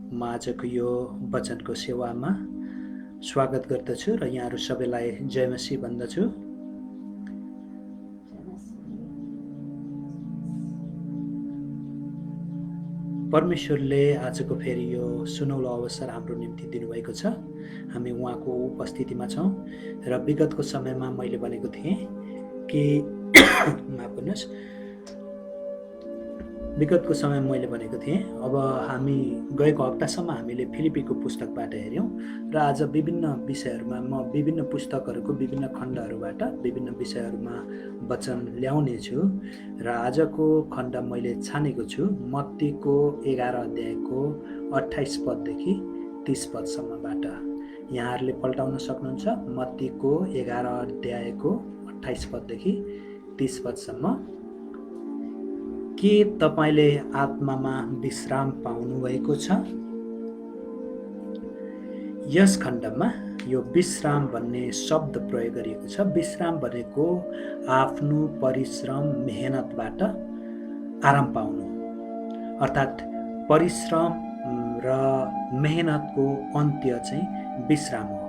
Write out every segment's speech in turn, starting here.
म आजको यो वचनको सेवामा स्वागत गर्दछु र यहाँहरू सबैलाई जय मसीह भन्दछु। परमेश्वरले आजको फेरि यो सुनौलो अवसर हाम्रो निम्ति दिनुभएको छ। हामी उहाँको उपस्थितिमा छौँ र विगतको समयमा मैले भनेको थिएँ कि माफ गर्नुहोस्, विगतको समयमा मैले भनेको थिएँ अब हामी गएको हप्तासम्म हामीले फिलिपीको पुस्तकबाट हेऱ्यौँ र आज विभिन्न विषयहरूमा म विभिन्न पुस्तकहरूको विभिन्न खण्डहरूबाट विभिन्न विषयहरूमा वचन ल्याउने छु र आजको खण्ड मैले छानेको छु मत्तीको 11 अध्यायको 28 पददेखि 30 पदसम्मबाट। यहाँहरूले पल्टाउन सक्नुहुन्छ मत्तीको 11 अध्यायको 28 पददेखि 30 पदसम्म। के तपाईले आत्मामा विश्राम पाउनुभएको छ? यस खण्डमा यो विश्राम भन्ने शब्द प्रयोग गरिएको छ। विश्राम भनेको आफ्नो परिश्रम मेहनतबाट आराम पाउनु, अर्थात् परिश्रम र मेहनतको अन्त्य चाहिँ विश्राम हो।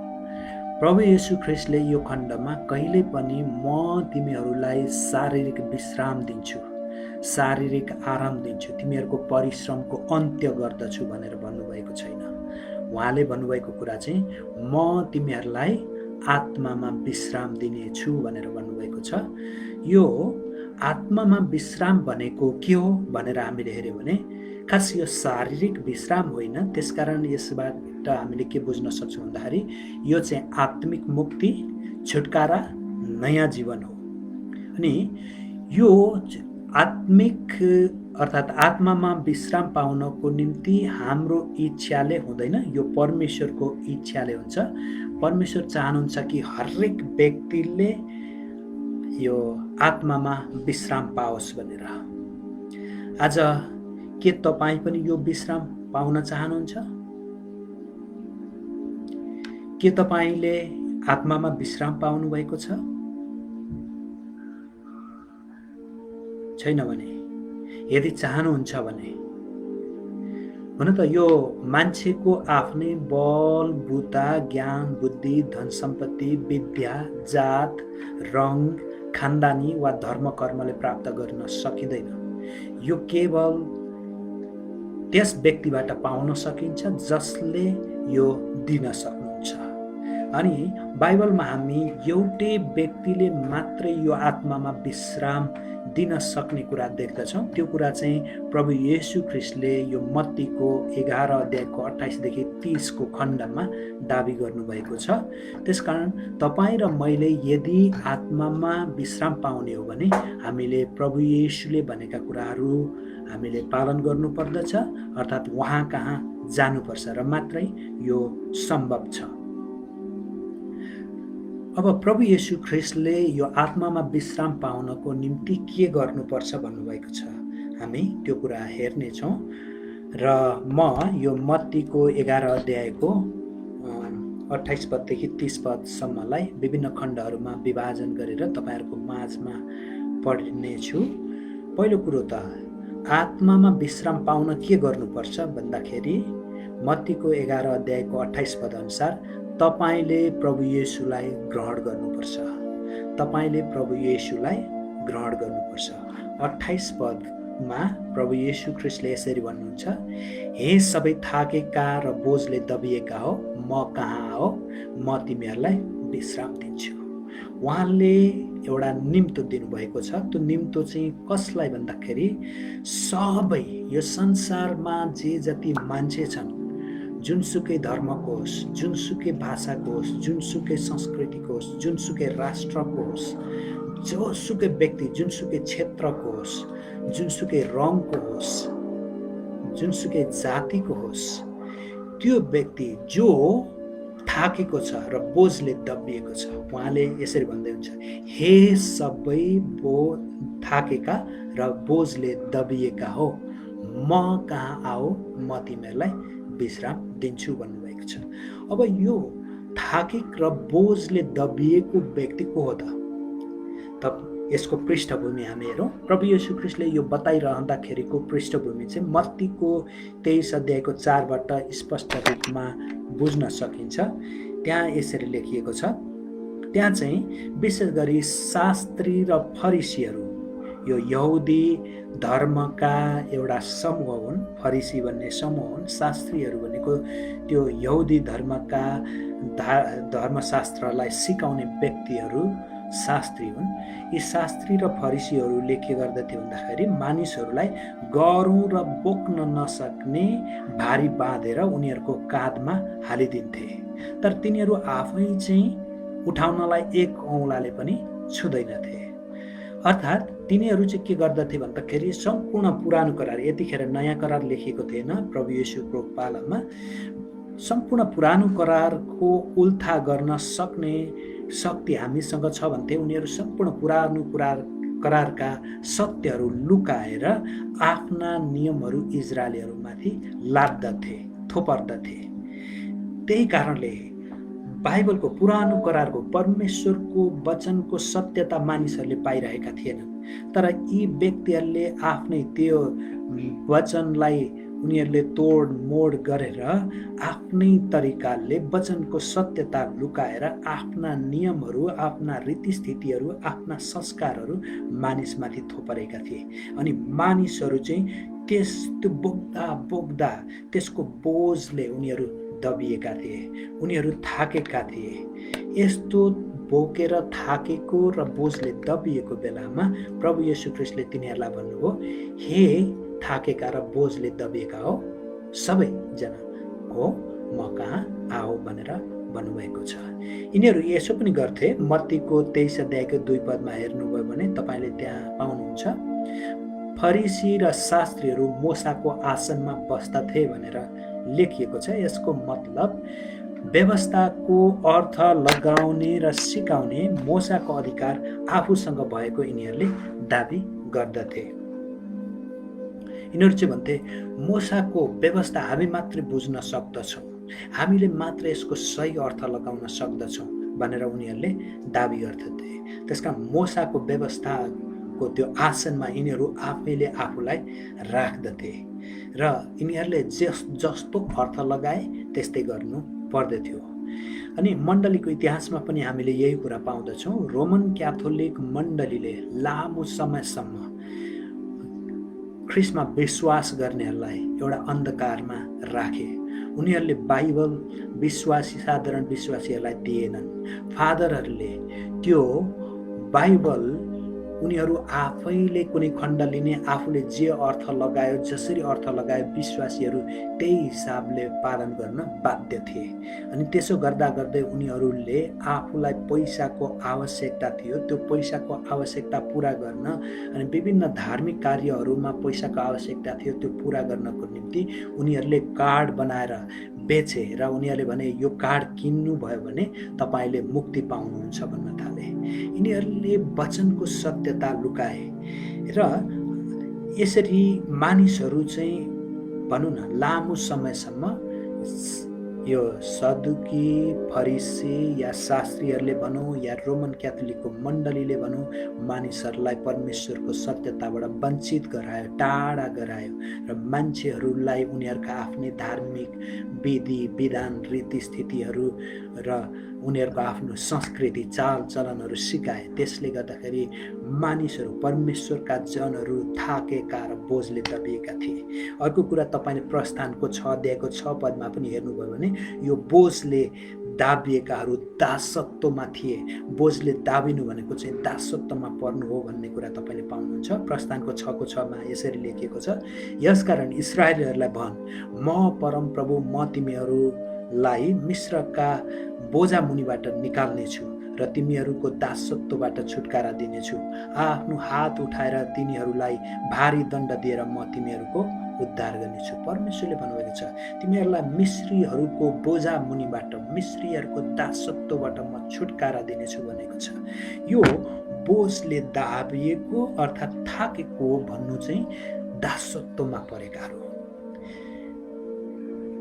प्रभु येशू ख्रीष्टले यो खण्डमा कहिले पनि म तिमीहरूलाई शारीरिक विश्राम दिन्छु, शारीरिक आराम दिन्छु, तिमीहरूको परिश्रमको अन्त्य गर्दछु भनेर भन्नुभएको छैन। उहाँले भन्नुभएको कुरा चाहिँ म तिमीहरूलाई आत्मामा विश्राम दिनेछु भनेर भन्नुभएको छ। यो आत्मामा विश्राम भनेको के हो भनेर हामीले हेर्यौँ भने खास यो शारीरिक विश्राम होइन। त्यसकारण यसबाट हामीले के बुझ्न सक्छौँ भन्दाखेरि यो चाहिँ आत्मिक मुक्ति, छुटकारा, नयाँ जीवन हो। अनि यो आत्मिक अर्थात् आत्मामा विश्राम पाउनको निम्ति हाम्रो इच्छाले हुँदैन, यो परमेश्वरको इच्छाले हुन्छ। परमेश्वर चाहनुहुन्छ कि हरेक व्यक्तिले यो आत्मामा विश्राम पाओस् भनेर। आज के तपाईँ पनि यो विश्राम पाउन चाहनुहुन्छ? के तपाईले आत्मामा विश्राम पाउनु भएको छ? छैन भने, यदि चाहनुहुन्छ भने हुन त यो मान्छेको आफ्नै बल, बुता, ज्ञान, बुद्धि, धन सम्पत्ति, विद्या, जात, रङ, खानदानी वा धर्म कर्मले प्राप्त गर्न सकिँदैन। यो केवल त्यस व्यक्तिबाट पाउन सकिन्छ जसले यो दिन सक्नुहुन्छ। अनि बाइबलमा हामी एउटै व्यक्तिले मात्रै यो आत्मामा विश्राम दिन सक्ने कुरा देख्दछौँ। त्यो कुरा चाहिँ प्रभु येशू ख्रीष्टले यो मत्तीको 11 अध्यायको 28 देखि 30 को खण्डमा दाबी गर्नुभएको छ। त्यसकारण तपाईँ र मैले यदि आत्मामा विश्राम पाउने हो भने हामीले प्रभु येशूले भनेका कुराहरू हामीले पालन गर्नुपर्दछ, अर्थात् उहाँ कहाँ जानुपर्छ र मात्रै यो सम्भव छ। अब प्रभु येशू ख्रीष्टले यो आत्मामा विश्राम पाउनको निम्ति के गर्नुपर्छ भन्नुभएको छ, हामी त्यो कुरा हेर्नेछौँ। र म यो मत्तीको 11 अध्यायको 28 पददेखि 30 पदसम्मलाई विभिन्न खण्डहरूमा विभाजन गरेर तपाईँहरूको माझमा पढ्नेछु। पहिलो कुरो त आत्मामा विश्राम पाउन के गर्नुपर्छ भन्दाखेरि मत्तीको 11 अध्यायको 28 पद अनुसार तपाईले प्रभु येशूलाई ग्रहण गर्नुपर्छ। तपाईले प्रभु येशूलाई ग्रहण गर्नुपर्छ। 28 पदमा प्रभु येशू ख्रीष्टले यसरी भन्नुहुन्छ, हे सबै थाकेका र बोझले दबिएका हो, म कहाँ आओ, म तिमीहरूलाई विश्राम दिन्छु। उहाँले एउटा निम्तो दिनुभएको छ। त्यो निम्तो चाहिँ कसलाई भन्दाखेरि सबै यो संसारमा जे जति मान्छे छन्, जुनसुकै धर्मको होस्, जुनसुकै भाषाको होस्, जुनसुकै संस्कृतिको होस्, जुनसुकै राष्ट्रको होस्, जोसुकै व्यक्ति जुनसुकै क्षेत्रको होस्, जुनसुकै रङको होस्, जुनसुकै जातिको होस्, त्यो व्यक्ति जो थाकेको छ र बोझले दबिएको छ, उहाँले यसरी भन्दै हुन्छ, हे सबै थाकेका र बोझले दबिएका हो, म कहाँ आओ, म तिमीहरूलाई विश्राम दिन्छु भन्नुभएको छ। अब यो थाकेक र बोझले दबिएको व्यक्ति को हो त? यसको पृष्ठभूमि हामी हेरौँ। प्रभु येशू ख्रीष्टले यो बताइरहँदाखेरिको पृष्ठभूमि चाहिँ मत्तीको 23 अध्यायको 4बाट स्पष्ट रूपमा बुझ्न सकिन्छ। त्यहाँ यसरी लेखिएको छ, त्यहाँ चाहिँ विशेष गरी शास्त्री र फरिसीहरू, यो यहुदी धर्मका एउटा समूह हुन्। फरिसी भन्ने समूह हुन्। शास्त्रीहरू भनेको त्यो यहुदी धर्मका धर्मशास्त्रलाई सिकाउने व्यक्तिहरू शास्त्री हुन्। यी शास्त्री र फरिसीहरूले के गर्दथे भन्दाखेरि मानिसहरूलाई गह्रौँ र बोक्न नसक्ने भारी बाँधेर उनीहरूको काँधमा हालिदिन्थे, तर तिनीहरू आफै चाहिँ उठाउनलाई एक औँलाले पनि छुँदैनथे। अर्थात् तिनीहरू चाहिँ के गर्दथे भन्दाखेरि सम्पूर्ण पुरानो करार, यतिखेर नयाँ करार लेखिएको थिएन प्रभु येशूको पालामा, सम्पूर्ण पुरानो करारको उल्था गर्न सक्ने शक्ति हामीसँग छ भन्थे। उनीहरू सम्पूर्ण पुरानो करारका सत्यहरू लुकाएर आफ्ना नियमहरू इजरायलीहरूमाथि लाद्दथे, थोपर्दथे। त्यही कारणले बाइबलको पुरानो करारको परमेश्वरको वचनको सत्यता मानिसहरूले पाइरहेका थिएनन्, तर यी व्यक्तिहरूले आफ्नै त्यो वचनलाई उनीहरूले तोड मोड गरेर आफ्नै तरिकाले वचनको सत्यता लुकाएर आफ्ना नियमहरू, आफ्ना रीतिस्थितिहरू, आफ्ना संस्कारहरू मानिसमाथि थोपरेका थिए। अनि मानिसहरू चाहिँ त्यो बोक्दा बोक्दा त्यसको बोझले उनीहरू दबिएका थिए, उनीहरू थाकेका थिए। यस्तो बोकेर थाकेको र बोझले दबिएको बेलामा प्रभु येशू ख्रीष्टले तिनीहरूलाई भन्नुभयो, हे थाकेका र बोझले दबिएका हो सबैजना हो, म कहाँ आओ भनेर भन्नुभएको छ। यिनीहरू यसो पनि गर्थे। मत्तीको 23 अध्यायको 2 पदमा हेर्नुभयो भने तपाईँले त्यहाँ पाउनुहुन्छ, फरिसी र शास्त्रीहरू मोसाको आसनमा बस्दथे भनेर लेखिएको छ। यसको मतलब व्यवस्थाको अर्थ लगाउने र सिकाउने मोसाको अधिकार आफूसँग भएको यिनीहरूले दाबी गर्दथे। यिनीहरू चाहिँ भन्थे, मोसाको व्यवस्था हामी मात्रै बुझ्न सक्दछौँ, हामीले मात्र यसको सही अर्थ लगाउन सक्दछौँ भनेर उनीहरूले दाबी गर्दथे। त्यसकारण मोसाको व्यवस्थाको त्यो आसनमा यिनीहरू आफैले आफूलाई राख्दथे र यिनीहरूले जस्तो अर्थ लगाए त्यस्तै गर्नु पर्दथ्यो। अनि मण्डलीको इतिहासमा पनि हामीले यही कुरा पाउँदछौँ। रोमन क्याथोलिक मण्डलीले लामो समयसम्म ख्रिस्टमा विश्वास गर्नेहरूलाई एउटा अन्धकारमा राखे। उनीहरूले बाइबल साधारण विश्वासीहरूलाई दिएनन्। फादरहरूले त्यो बाइबल उनीहरू आफैले कुनै खण्ड लिने, आफूले जे अर्थ लगायो, जसरी अर्थ लगायो विश्वासीहरू त्यही हिसाबले पालन गर्न बाध्य थिए। अनि त्यसो गर्दा गर्दै उनीहरूले आफूलाई पैसाको आवश्यकता थियो, त्यो पैसाको आवश्यकता पुरा गर्न अनि विभिन्न धार्मिक कार्यहरूमा पैसाको आवश्यकता थियो, त्यो पुरा गर्नको निम्ति उनीहरूले कार्ड बनाएर बेचे र उनीहरूले भने यो कार्ड किन्नुभयो भने तपाईँले मुक्ति पाउनुहुन्छ भन्न थाले। यिनीहरूले वचनको सत्यता लुकाए र यसरी मानिसहरू चाहिँ भनौँ न लामो समयसम्म यो सदुकी, फरिसी या शास्त्रीहरूले भनौँ या रोमन क्याथोलिकको मण्डलीले भनौँ, मानिसहरूलाई परमेश्वरको सत्यताबाट वञ्चित गरायो, टाढा गरायो र मान्छेहरूलाई उनीहरूका आफ्नै धार्मिक विधि विधान रीतिस्थितिहरू र उनीहरूको आफ्नो संस्कृति चाल चलनहरू सिकाए। त्यसले गर्दाखेरि मानिसहरू, परमेश्वरका जनहरू थाकेका र बोझले दबिएका थिए। अर्को कुरा तपाईँले प्रस्थानको 6 अध्यायको 6 पदमा पनि हेर्नुभयो भने यो बोझले दाबिएकाहरू दासत्वमा थिए। बोझले दाबिनु भनेको चाहिँ दासत्वमा पर्नु हो भन्ने कुरा तपाईँले पाउनुहुन्छ। प्रस्थानको 6को 6मा यसरी लेखिएको छ, यसकारण इस्राएलीहरूलाई भन्, म परमप्रभु म तिमीहरूलाई मिश्रका बोझा मुनिबाट निकाल्नेछु र तिमीहरूको दासत्वबाट छुटकारा दिनेछु। आफ्नो हात उठाएर तिनीहरूलाई भारी दण्ड दिएर म तिमीहरूको उद्धार गर्नेछु। परमेश्वरले भन्नुभएको छ, तिमीहरूलाई मिश्रीहरूको बोझा मुनिबाट, मिश्रीहरूको दासत्वबाट म छुटकारा दिनेछु भनेको छ। यो बोझले दाबिएको अर्थात् थाकेको भन्नु चाहिँ दासत्वमा परेकाहरू।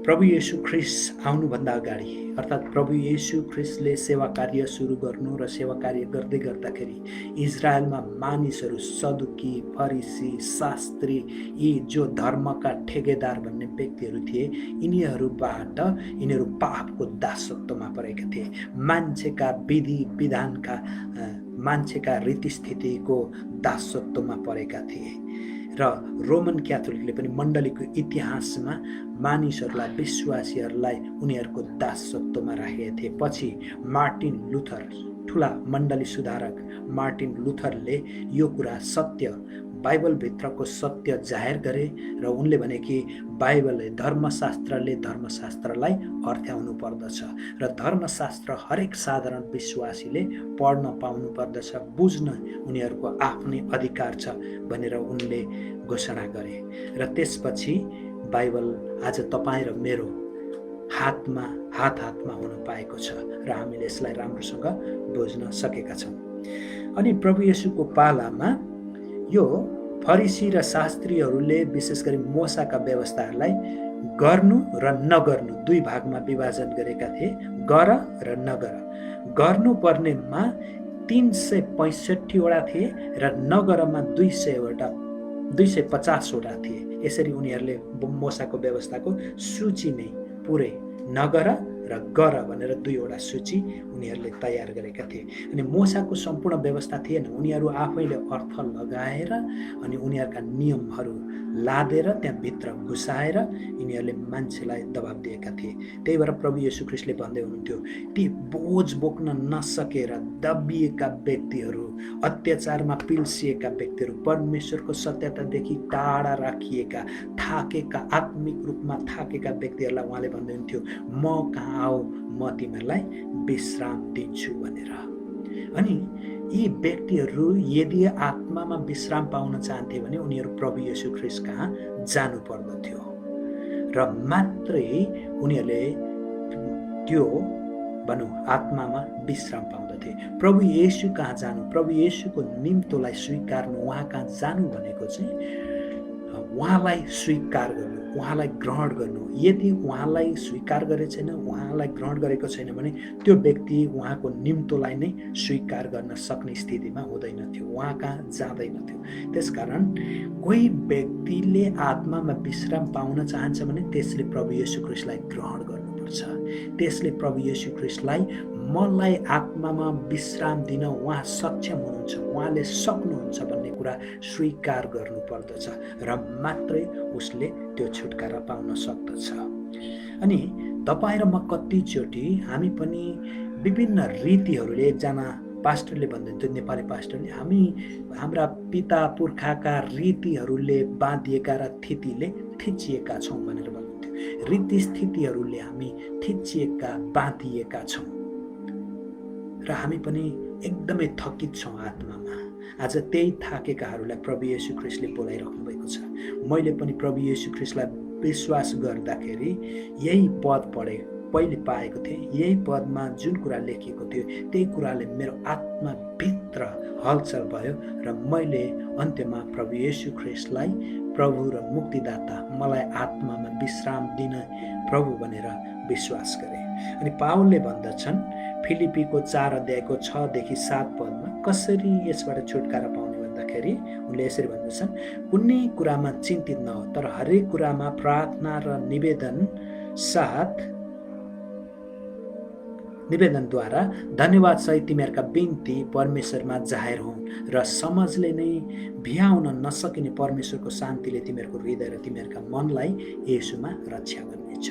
प्रभु येशू ख्रिस्ट आउनुभन्दा अगाडि अर्थात् प्रभु येशू ख्रिस्टले सेवा कार्य सुरु गर्नु र सेवा कार्य गर्दै गर्दाखेरि इजरायलमा मानिसहरू सदुकी, फरिसी, शास्त्री, यी जो धर्मका ठेकेदार भन्ने व्यक्तिहरू थिए, यिनीहरू पापको दासत्वमा परेका थिए। मान्छेका विधि विधानका, मान्छेका रीतिस्थितिको दासत्वमा परेका थिए। र रोमन क्याथोलिकले पनि मण्डलीको इतिहासमा मानिसहरूलाई, विश्वासीहरूलाई उनीहरूको दासत्वमा राखेका थिए। पछि मार्टिन लुथर, ठुला मण्डली सुधारक मार्टिन लुथरले यो कुरा सत्य, बाइबलभित्रको सत्य जाहेर गरे र उनले भने कि बाइबलले, धर्मशास्त्रलाई अर्थ्याउनु पर्दछ र धर्मशास्त्र हरेक साधारण विश्वासीले पढ्न पाउनु पर्दछ, बुझ्न उनीहरूको आफ्नै अधिकार छ भनेर उनले घोषणा गरे। र त्यसपछि बाइबल आज तपाईँ र मेरो हातमा हुन पाएको छ र हामीले यसलाई राम्रोसँग बुझ्न सकेका छौँ। अनि प्रभु येशूको पालामा यो फरिसी र शास्त्रीहरूले विशेष गरी मोसाका व्यवस्थाहरूलाई गर्नु र नगर्नु दुई भागमा विभाजन गरेका थिए, गर र नगर। गर्नुपर्नेमा 365 वटा थिए र नगरमा 250 वटा थिए। यसरी उनीहरूले मोसाको व्यवस्थाको सूची नै पुरै नगर र गर भनेर 2 वटा सूची उनीहरूले तयार गरेका थिए। अनि मोसाको सम्पूर्ण व्यवस्था थिएन, उनीहरू आफैले अर्थ लगाएर अनि उनीहरूका नियमहरू लादेर त्यहाँभित्र घुसाएर यिनीहरूले मान्छेलाई दबाब दिएका थिए। त्यही भएर प्रभु येशू ख्रिस्टले भन्दै हुनुहुन्थ्यो, ती बोझ बोक्न नसकेर दबिएका व्यक्तिहरू, अत्याचारमा पिल्सिएका व्यक्तिहरू, परमेश्वरको सत्यतादेखि टाढा राखिएका, थाकेका, आत्मिक रूपमा थाकेका व्यक्तिहरूलाई उहाँले भन्दै हुन्थ्यो, म कहाँ आओ, म तिमीहरूलाई विश्राम दिन्छु भनेर। अनि यी व्यक्तिहरू यदि आत्मामा विश्राम पाउन चाहन्थे भने उनीहरू प्रभु येशू ख्रिस्ट कहाँ जानु पर्दथ्यो र मात्रै उनीहरूले त्यो भनौँ आत्मामा विश्राम पाउँदथे। प्रभु येशू कहाँ जानु, प्रभु येशूको निम्तोलाई स्वीकार्नु, उहाँ कहाँ जानु भनेको चाहिँ उहाँलाई स्वीकार गर्नु, उहाँलाई ग्रहण गर्नु। यदि उहाँलाई स्वीकार गरेको छैन, उहाँलाई ग्रहण गरेको छैन भने त्यो व्यक्ति उहाँको निम्तोलाई नै स्वीकार गर्न सक्ने स्थितिमा हुँदैनथ्यो, उहाँ कहाँ जाँदैनथ्यो। त्यसकारण कोही व्यक्तिले आत्मामा विश्राम पाउन चाहन्छ भने त्यसले प्रभु येशू ख्रिस्टलाई ग्रहण गर्नुपर्छ। त्यसले प्रभु येशू ख्रिस्टलाई मलाई आत्मामा विश्राम दिन उहाँ सक्षम हुनुहुन्छ, उहाँले सक्नुहुन्छ भन्ने कुरा स्वीकार गर्नुपर्दछ र मात्रै उसले त्यो छुटकारा पाउन सक्दछ। अनि तपाईँ र म कतिचोटि हामी पनि विभिन्न रीतिहरूले, एकजना पास्टरले भन्नुहुन्थ्यो, नेपाली पास्टरले, हाम्रा पिता पुर्खाका रीतिहरूले बाँधिएका र थितिले थिचिएका छौँ भनेर भन्नुहुन्थ्यो। रीतिस्थितिहरूले हामी थिचिएका, बाँधिएका छौँ र हामी पनि एकदमै थकित छौँ आत्मामा। आज त्यही थाकेकाहरूलाई प्रभु येशू ख्रिस्टले बोलाइराख्नु भएको छ। मैले पनि प्रभु येशू ख्रिस्टलाई विश्वास गर्दाखेरि यही पद पढे, पहिले पाएको थिएँ, यही पदमा जुन कुरा लेखिएको थियो त्यही कुराले मेरो आत्माभित्र हलचल भयो र मैले अन्त्यमा प्रभु येशू ख्रिस्टलाई प्रभु र मुक्तिदाता, मलाई आत्मामा विश्राम दिन प्रभु भनेर विश्वास गरेँ। अनि पावलले भन्दछन् फिलिपीको 4 अध्यायको 6 देखि 7 पदमा कसरी यसबाट छुटकारा पाउने भन्दाखेरि उनले यसरी भन्दछन्, कुनै कुरामा चिन्तित नहो, तर हरेक कुरामा प्रार्थना र निवेदनद्वारा धन्यवाद सहित तिमीहरूका बिन्ती परमेश्वरमा जाहेर हुन् र समझले नै भ्याउन नसकिने परमेश्वरको शान्तिले तिमीहरूको हृदय र तिमीहरूका मनलाई येशूमा रक्षा गर्नेछ।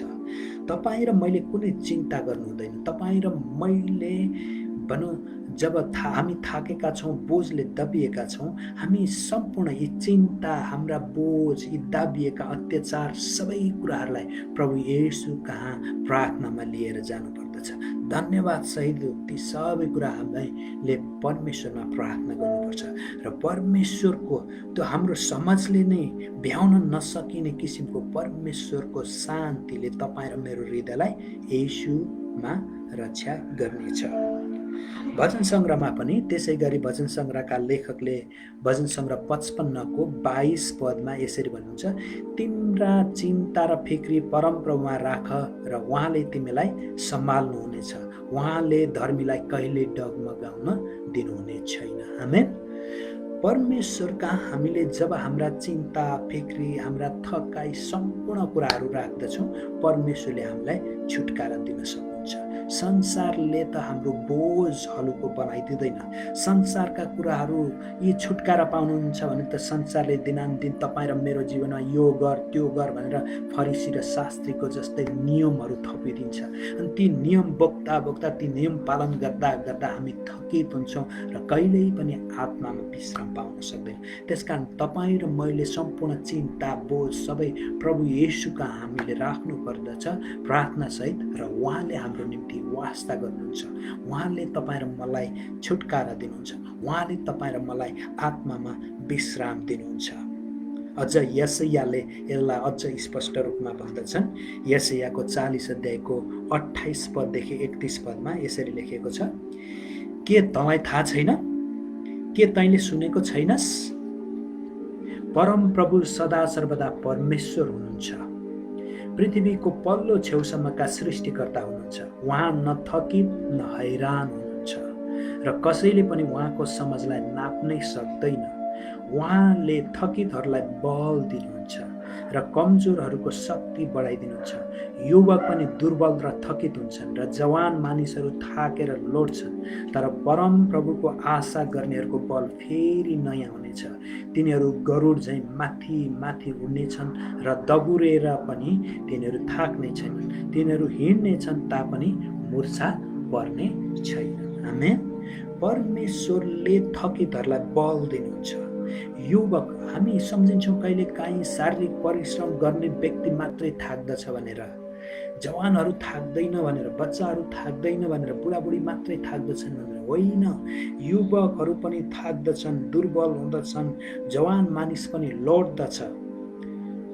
तपाईँ र मैले कुनै चिन्ता गर्नु हुँदैन। तपाईँ र मैले भनौँ जब हामी थाकेका छौँ, बोझले दबिएका छौँ, हामी सम्पूर्ण यी चिन्ता, हाम्रा बोझ, यी दबिएका अत्याचार सबै कुराहरूलाई प्रभु येशू कहाँ प्रार्थनामा लिएर जानुपर्दछ। धन्यवाद सहित ती सबै कुरा हामीले परमेश्वरमा प्रार्थना गर्नुपर्छ र परमेश्वरको त्यो हाम्रो समाजले नै भ्याउन नसकिने किसिमको परमेश्वरको शान्तिले तपाईँ र मेरो हृदयलाई येशूमा रक्षा गर्नेछ। भजन सङ्ग्रहमा पनि त्यसै गरी भजन सङ्ग्रहका लेखकले भजन सङ्ग्रह 55 को 22 पदमा यसरी भन्नुहुन्छ, तिम्रा चिन्ता र फिक्री परमप्रभुमा राख र उहाँले तिमीलाई सम्हाल्नुहुनेछ, उहाँले धर्मीलाई कहिले डगमगाउन दिनुहुने छैन। आमेन। परमेश्वरका हामीले जब हाम्रा चिन्ता फिक्री हाम्रा थकाइ सम्पूर्ण कुराहरू राख्दछौँ, परमेश्वरले हामीलाई छुटकारा दिन सक्नुहुन्छ। संसारले त हाम्रो बोझ हलुको बनाइदिँदैन। संसारका कुराहरू यी छुटकारा पाउनुहुन्छ भने त संसारले दिनानुदिन तपाईँ र मेरो जीवनमा यो गर त्यो गर भनेर फरिसी र शास्त्रीको जस्तै नियमहरू थपिदिन्छ। अनि ती नियम बोक्दा बोक्दा ती नियम पालन गर्दा गर्दा हामी थकित हुन्छौँ र कहिल्यै पनि आत्मामा विश्राम पाउन सक्दैन। त्यसकारण तपाईँ र मैले सम्पूर्ण चिन्ता बोझ सबै प्रभु येशूका हामीले राख्नु पर्दछ प्रार्थनासहित, र उहाँले हाम्रो निम्ति वास्ता गर्नुहुन्छ। उहाँले तपाईँ र मलाई छुटकारा दिनुहुन्छ। उहाँले तपाईँ र मलाई आत्मामा विश्राम दिनुहुन्छ। अझ यशायाले यसलाई अझ स्पष्ट रूपमा भन्दछन्। यशायाको 40 अध्यायको 28 पददेखि 31 पदमा यसरी लेखिएको छ, के तँलाई थाहा छैन? के तैँले सुनेको छैनस्? परम प्रभु सदा सर्वदा परमेश्वर हुनुहुन्छ, पृथ्वीको पल्लो छेउसम्मका सृष्टिकर्ता हुनुहुन्छ। उहाँ न थकित न हैरान हुनुहुन्छ र कसैले पनि उहाँको समझलाई नाप्नै सक्दैन। उहाँले थकितहरूलाई बल दिनुहुन्छ र कमजोरहरूको शक्ति बढाइदिनुहुन्छ। युवक पनि दुर्बल र थकित हुन्छन् र जवान मानिसहरू थाकेर लोड्छन्, तर परम प्रभुको आशा गर्नेहरूको बल फेरि नयाँ हुनेछ। तिनीहरू गरुड झैँ माथि माथि उड्नेछन् र दगुरेर पनि तिनीहरू थाक्ने छैनन्। तिनीहरू हिँड्नेछन् तापनि मुर्छा पर्ने छैनन्। आमेन। परमेश्वरले थकितहरूलाई बल दिनुहुन्छ। युवक, हामी सम्झिन्छौँ कहिले काहीँ शारीरिक परिश्रम गर्ने व्यक्ति मात्रै थाक्दछ भनेर, जवानहरू थाक्दैन भनेर, बच्चाहरू थाक्दैन भनेर, बुढाबुढी मात्रै थाक्दछन् भनेर होइन। युवकहरू पनि थाक्दछन्, दुर्बल हुँदछन्, जवान मानिस पनि लड्दछ।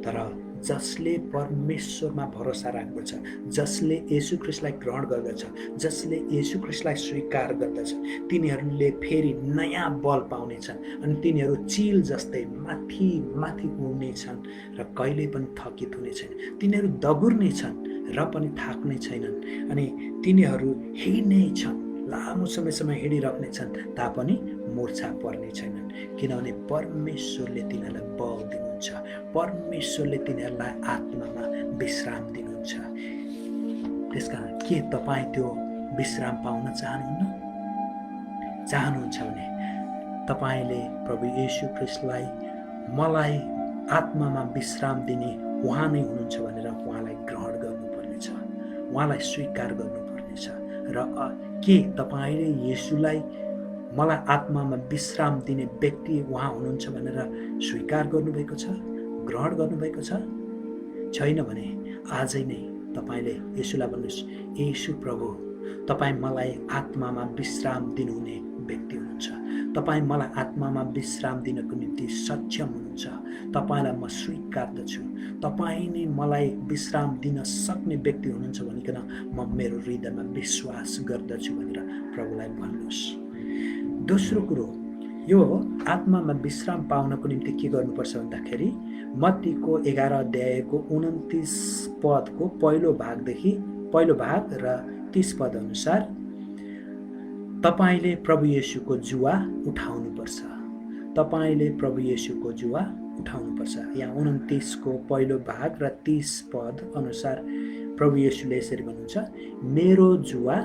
तर जसले परमेश्वरमा भरोसा राख्दछ, जसले येशू ख्रीष्टलाई ग्रहण गर्दछ, जसले येशू ख्रीष्टलाई स्वीकार गर्दछ, तिनीहरूले फेरि नयाँ बल पाउनेछन् अनि तिनीहरू चिल जस्तै माथि माथि उड्नेछन् र कहिल्यै पनि थकित हुने छैन। तिनीहरू दगुर्नेछन् र पनि थाक्ने छैनन् अनि तिनीहरू हिँड्नेछन्, लामो समयसम्म हिँडिराख्नेछन् तापनि मुर्छा पर्ने छैनन्, किनभने परमेश्वरले तिनीहरूलाई बल दिनुहुन्छ। परमेश्वरले तिनीहरूलाई आत्मामा विश्राम दिनुहुन्छ। त्यसकारण के तपाईँ त्यो विश्राम पाउन चाहनुहुन्न? चाहनुहुन्छ भने तपाईँले प्रभु येशू ख्रीष्टलाई मलाई आत्मामा विश्राम दिने उहाँ नै हुनुहुन्छ भनेर उहाँलाई ग्रहण गर्नुपर्नेछ, उहाँलाई स्वीकार गर्नुपर्नेछ। र के तपाईँले येशूलाई मलाई आत्मामा विश्राम दिने व्यक्ति उहाँ हुनुहुन्छ भनेर स्वीकार गर्नुभएको छ, ग्रहण गर्नुभएको छ? छैन भने आजै नै तपाईँले येशूलाई भन्नुहोस्, येशू प्रभु, तपाईँ मलाई आत्मामा विश्राम दिनुहुने व्यक्ति हुनुहुन्छ। तपाईँ मलाई आत्मामा विश्राम दिनको निम्ति सक्षम हुनुहुन्छ। तपाईँलाई म स्वीकार्दछु। तपाईँ नै मलाई विश्राम दिन सक्ने व्यक्ति हुनुहुन्छ भनिकन म मेरो हृदयमा विश्वास गर्दछु भनेर प्रभुलाई भन्नुहोस्। दोस्रो कुरो, यो आत्मामा विश्राम पाउनको निम्ति के गर्नुपर्छ भन्दाखेरि मत्तीको 11 अध्यायको 29 पदको पहिलो भाग र 30 पद अनुसार तपाईले प्रभु येशूको जुवा उठाउनुपर्छ। तपाईले प्रभु येशूको जुवा उठाउनुपर्छ। यहाँ 29 को पहिलो भाग र 30 पद अनुसार प्रभु येशूले यसरी भन्नुहुन्छ, मेरो जुवा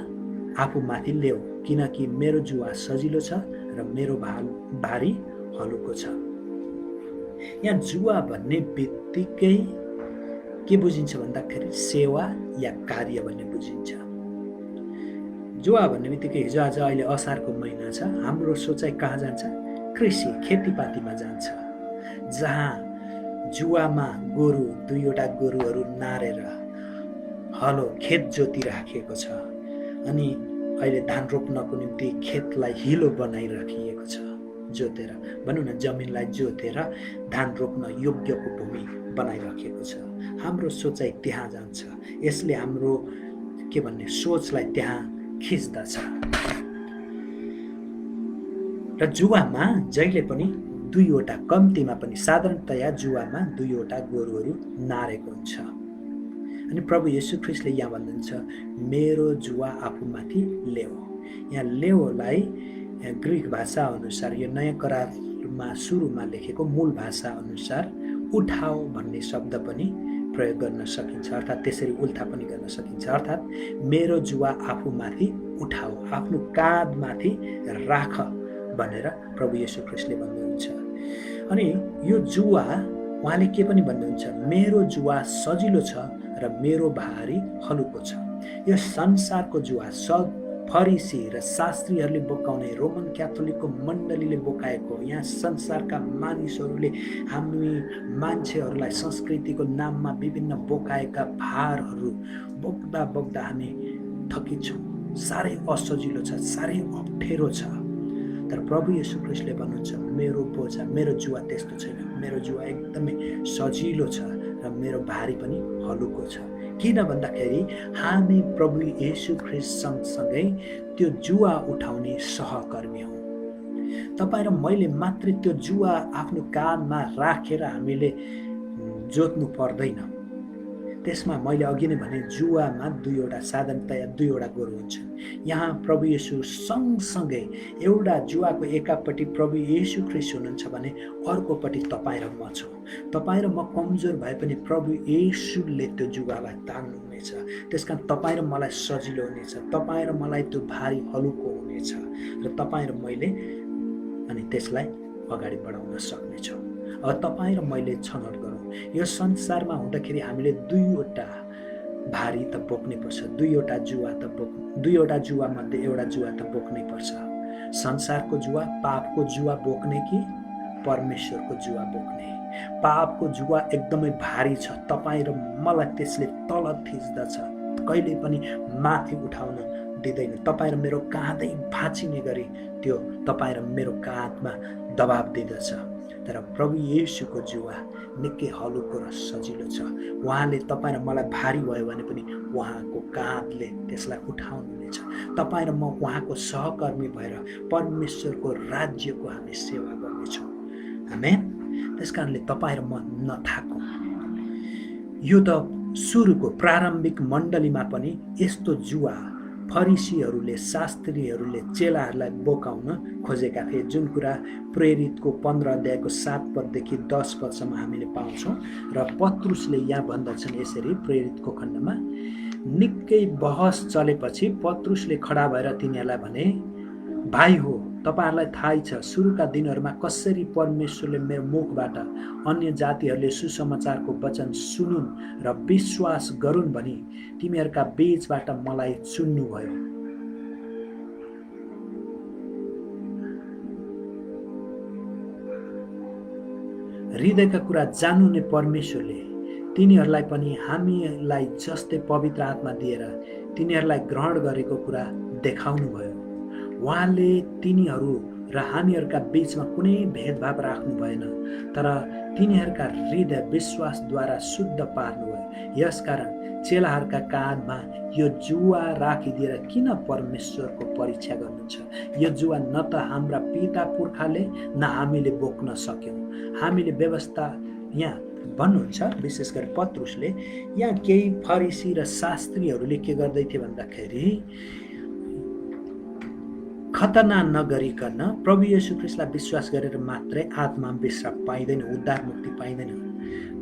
आफूमाथि ल्याऊ, किनकि मेरो जुवा सजिलो छ र मेरो भारी हलुको छ। यहाँ जुवा भन्ने बित्तिकै के बुझिन्छ भन्दाखेरि सेवा या कार्य भन्ने बुझिन्छ। जुवा भन्ने बित्तिकै हिजो आज अहिले असारको महिना छ, हाम्रो सोचाइ कहाँ जान्छ? कृषि खेतीपातीमा जान्छ, जहाँ जुवामा गोरु, दुईवटा गोरुहरू नारेर हलो खेत जोति राखिएको छ अनि अहिले धान रोप्नको निम्ति खेतलाई हिलो बनाइराखिएको छ। जोतेर भनौँ न, जमिनलाई जोतेर धान रोप्न योग्यको भूमि बनाइराखेको छ। हाम्रो सोचाइ त्यहाँ जान्छ। यसले हाम्रो के भन्ने सोचलाई त्यहाँ खिच्दछ। र जुवामा जहिले पनि दुईवटा, कम्तीमा पनि साधारणतया जुवामा दुईवटा गोरुहरू नारेको हुन्छ। अनि प्रभु येशू ख्रीष्टले यहाँ भन्नुहुन्छ, मेरो जुवा आफूमाथि ल्याऊ। यहाँ ल्याउलाई ग्रिक भाषा अनुसार, यो नयाँ करारमा सुरुमा लेखेको मूल भाषा अनुसार उठाओ भन्ने शब्द पनि प्रयोग गर्न सकिन्छ, अर्थात् त्यसरी उल्था पनि गर्न सकिन्छ। अर्थात् मेरो जुवा आफूमाथि उठाओ, आफ्नो काँधमाथि राख भनेर प्रभु येशू ख्रीष्टले भन्नुहुन्छ। अनि यो जुवा उहाँले के पनि भन्नुहुन्छ, मेरो जुवा सजिलो छ र मेरो भारी हलुको छ। यो संसारको जुवा फरिसी र शास्त्रीहरूले बोकाउने, रोमन क्याथोलिकको मण्डलीले बोकाएको, यहाँ संसारका मानिसहरूले हामी मान्छेहरूलाई संस्कृतिको नाममा विभिन्न बोकाएका भारहरू बोक्दा बोक्दा हामी थकित छौँ। साह्रै असजिलो छ, साह्रै अप्ठ्यारो छ। तर प्रभु येशू ख्रीष्टले भन्नुहुन्छ, मेरो बोझा, मेरो जुवा त्यस्तो छैन, मेरो जुवा एकदमै सजिलो छ र मेरो भारी पनि हलुको छ। किन भन्दाखेरि हामी प्रभु येशू ख्रीष्ट सँगसँगै त्यो जुवा उठाउने सहकर्मी हौँ। तपाईँ र मैले मात्रै त्यो जुवा आफ्नो काँधमा राखेर हामीले जोत्नु पर्दैन। त्यसमा मैले अघि नै भने जुवामा दुईवटा, साधारणतया दुईवटा गोरु हुन्छन्। यहाँ प्रभु येशू सँगसँगै एउटा जुवाको एकापट्टि प्रभु येशू ख्रीष्ट हुनुहुन्छ भने अर्कोपट्टि तपाईँ र म छौँ। तपाईँ र म कमजोर भए पनि प्रभु येशूले त्यो जुवालाई तान्नुहुनेछ। त्यसकारण तपाईँ र मलाई सजिलो हुनेछ, तपाईँ र मलाई त्यो भारी हलुको हुनेछ र तपाईँ र मैले अनि त्यसलाई अगाडि बढाउन सक्नेछौँ। अब तपाईँ र मैले छनौट गरौँ, यो संसारमा हुँदाखेरि हामीले दुईवटा भारी त बोक्नै पर्छ, दुईवटा जुवा मध्ये एउटा जुवा त बोक्नै पर्छ। संसारको जुवा, पापको जुवा बोक्ने कि परमेश्वरको जुवा बोक्ने? पापको जुवा एकदमै भारी छ, तपाईँ र मलाई त्यसले तल थिच्दछ, कहिले पनि माथि उठाउन दिँदैन। तपाईँ र मेरो काँधै भाँचिने गरी त्यो तपाईँ र मेरो काँधमा दबाब दिँदछ। तर प्रभु येशूको जुवा निकै हलुको र सजिलो छ। उहाँले तपाईँ र मलाई भारी भयो भने पनि उहाँको काँधले त्यसलाई उठाउनुहुनेछ। तपाईँ र म उहाँको सहकर्मी भएर परमेश्वरको राज्यको हामी सेवा गर्नेछौँ। आमेन। त्यसकारणले तपाईँ र म नथाकौँ। यो त सुरुको प्रारम्भिक मण्डलीमा पनि यस्तो जुवा फरिसीहरूले, शास्त्रीहरूले चेलाहरूलाई बोकाउन खोजेका थिए, जुन कुरा प्रेरितको 15 अध्यायको 7 पददेखि 10 पदसम्म हामीले पाउँछौँ। र पत्रुसले यहाँ भन्दछन् यसरी, प्रेरितको खण्डमा, निकै बहस चलेपछि पत्रुसले खडा भएर तिनीहरूलाई भने, भाइ हो, तपाईहरुलाई थाहै छ सुरुका दिनहरूमा कसरी परमेश्वरले मेरो मुखबाट अन्य जातिहरूले सुसमाचारको वचन सुनुन् र विश्वास गरून् भनी तिमीहरूका बीचबाट मलाई चुन्नुभयो। हृदयका कुरा जान्नुहुने परमेश्वरले तिनीहरूलाई पनि हामीलाई जस्तै पवित्र आत्मा दिएर तिनीहरूलाई ग्रहण गरेको कुरा देखाउनु भयो। उहाँले तिनीहरू र हामीहरूका बीचमा कुनै भेदभाव राख्नु भएन, तर तिनीहरूका हृदय विश्वासद्वारा शुद्ध पार्नुभयो। यसकारण चेलाहरूका काँधमा यो जुवा राखिदिएर किन परमेश्वरको परीक्षा गर्नुहुन्छ? यो जुवा न त हाम्रा पिता पुर्खाले न हामीले बोक्न सक्यौँ। हामीले व्यवस्था, यहाँ भन्नुहुन्छ विशेष गरी पत्रुसले, यहाँ केही फरिसी र शास्त्रीहरूले के गर्दै थिए भन्दाखेरि खतना नगरिकन प्रभु येशू ख्रीष्टलाई विश्वास गरेर मात्रै आत्मा विश्राम पाइँदैन, उद्धार मुक्ति पाइँदैन।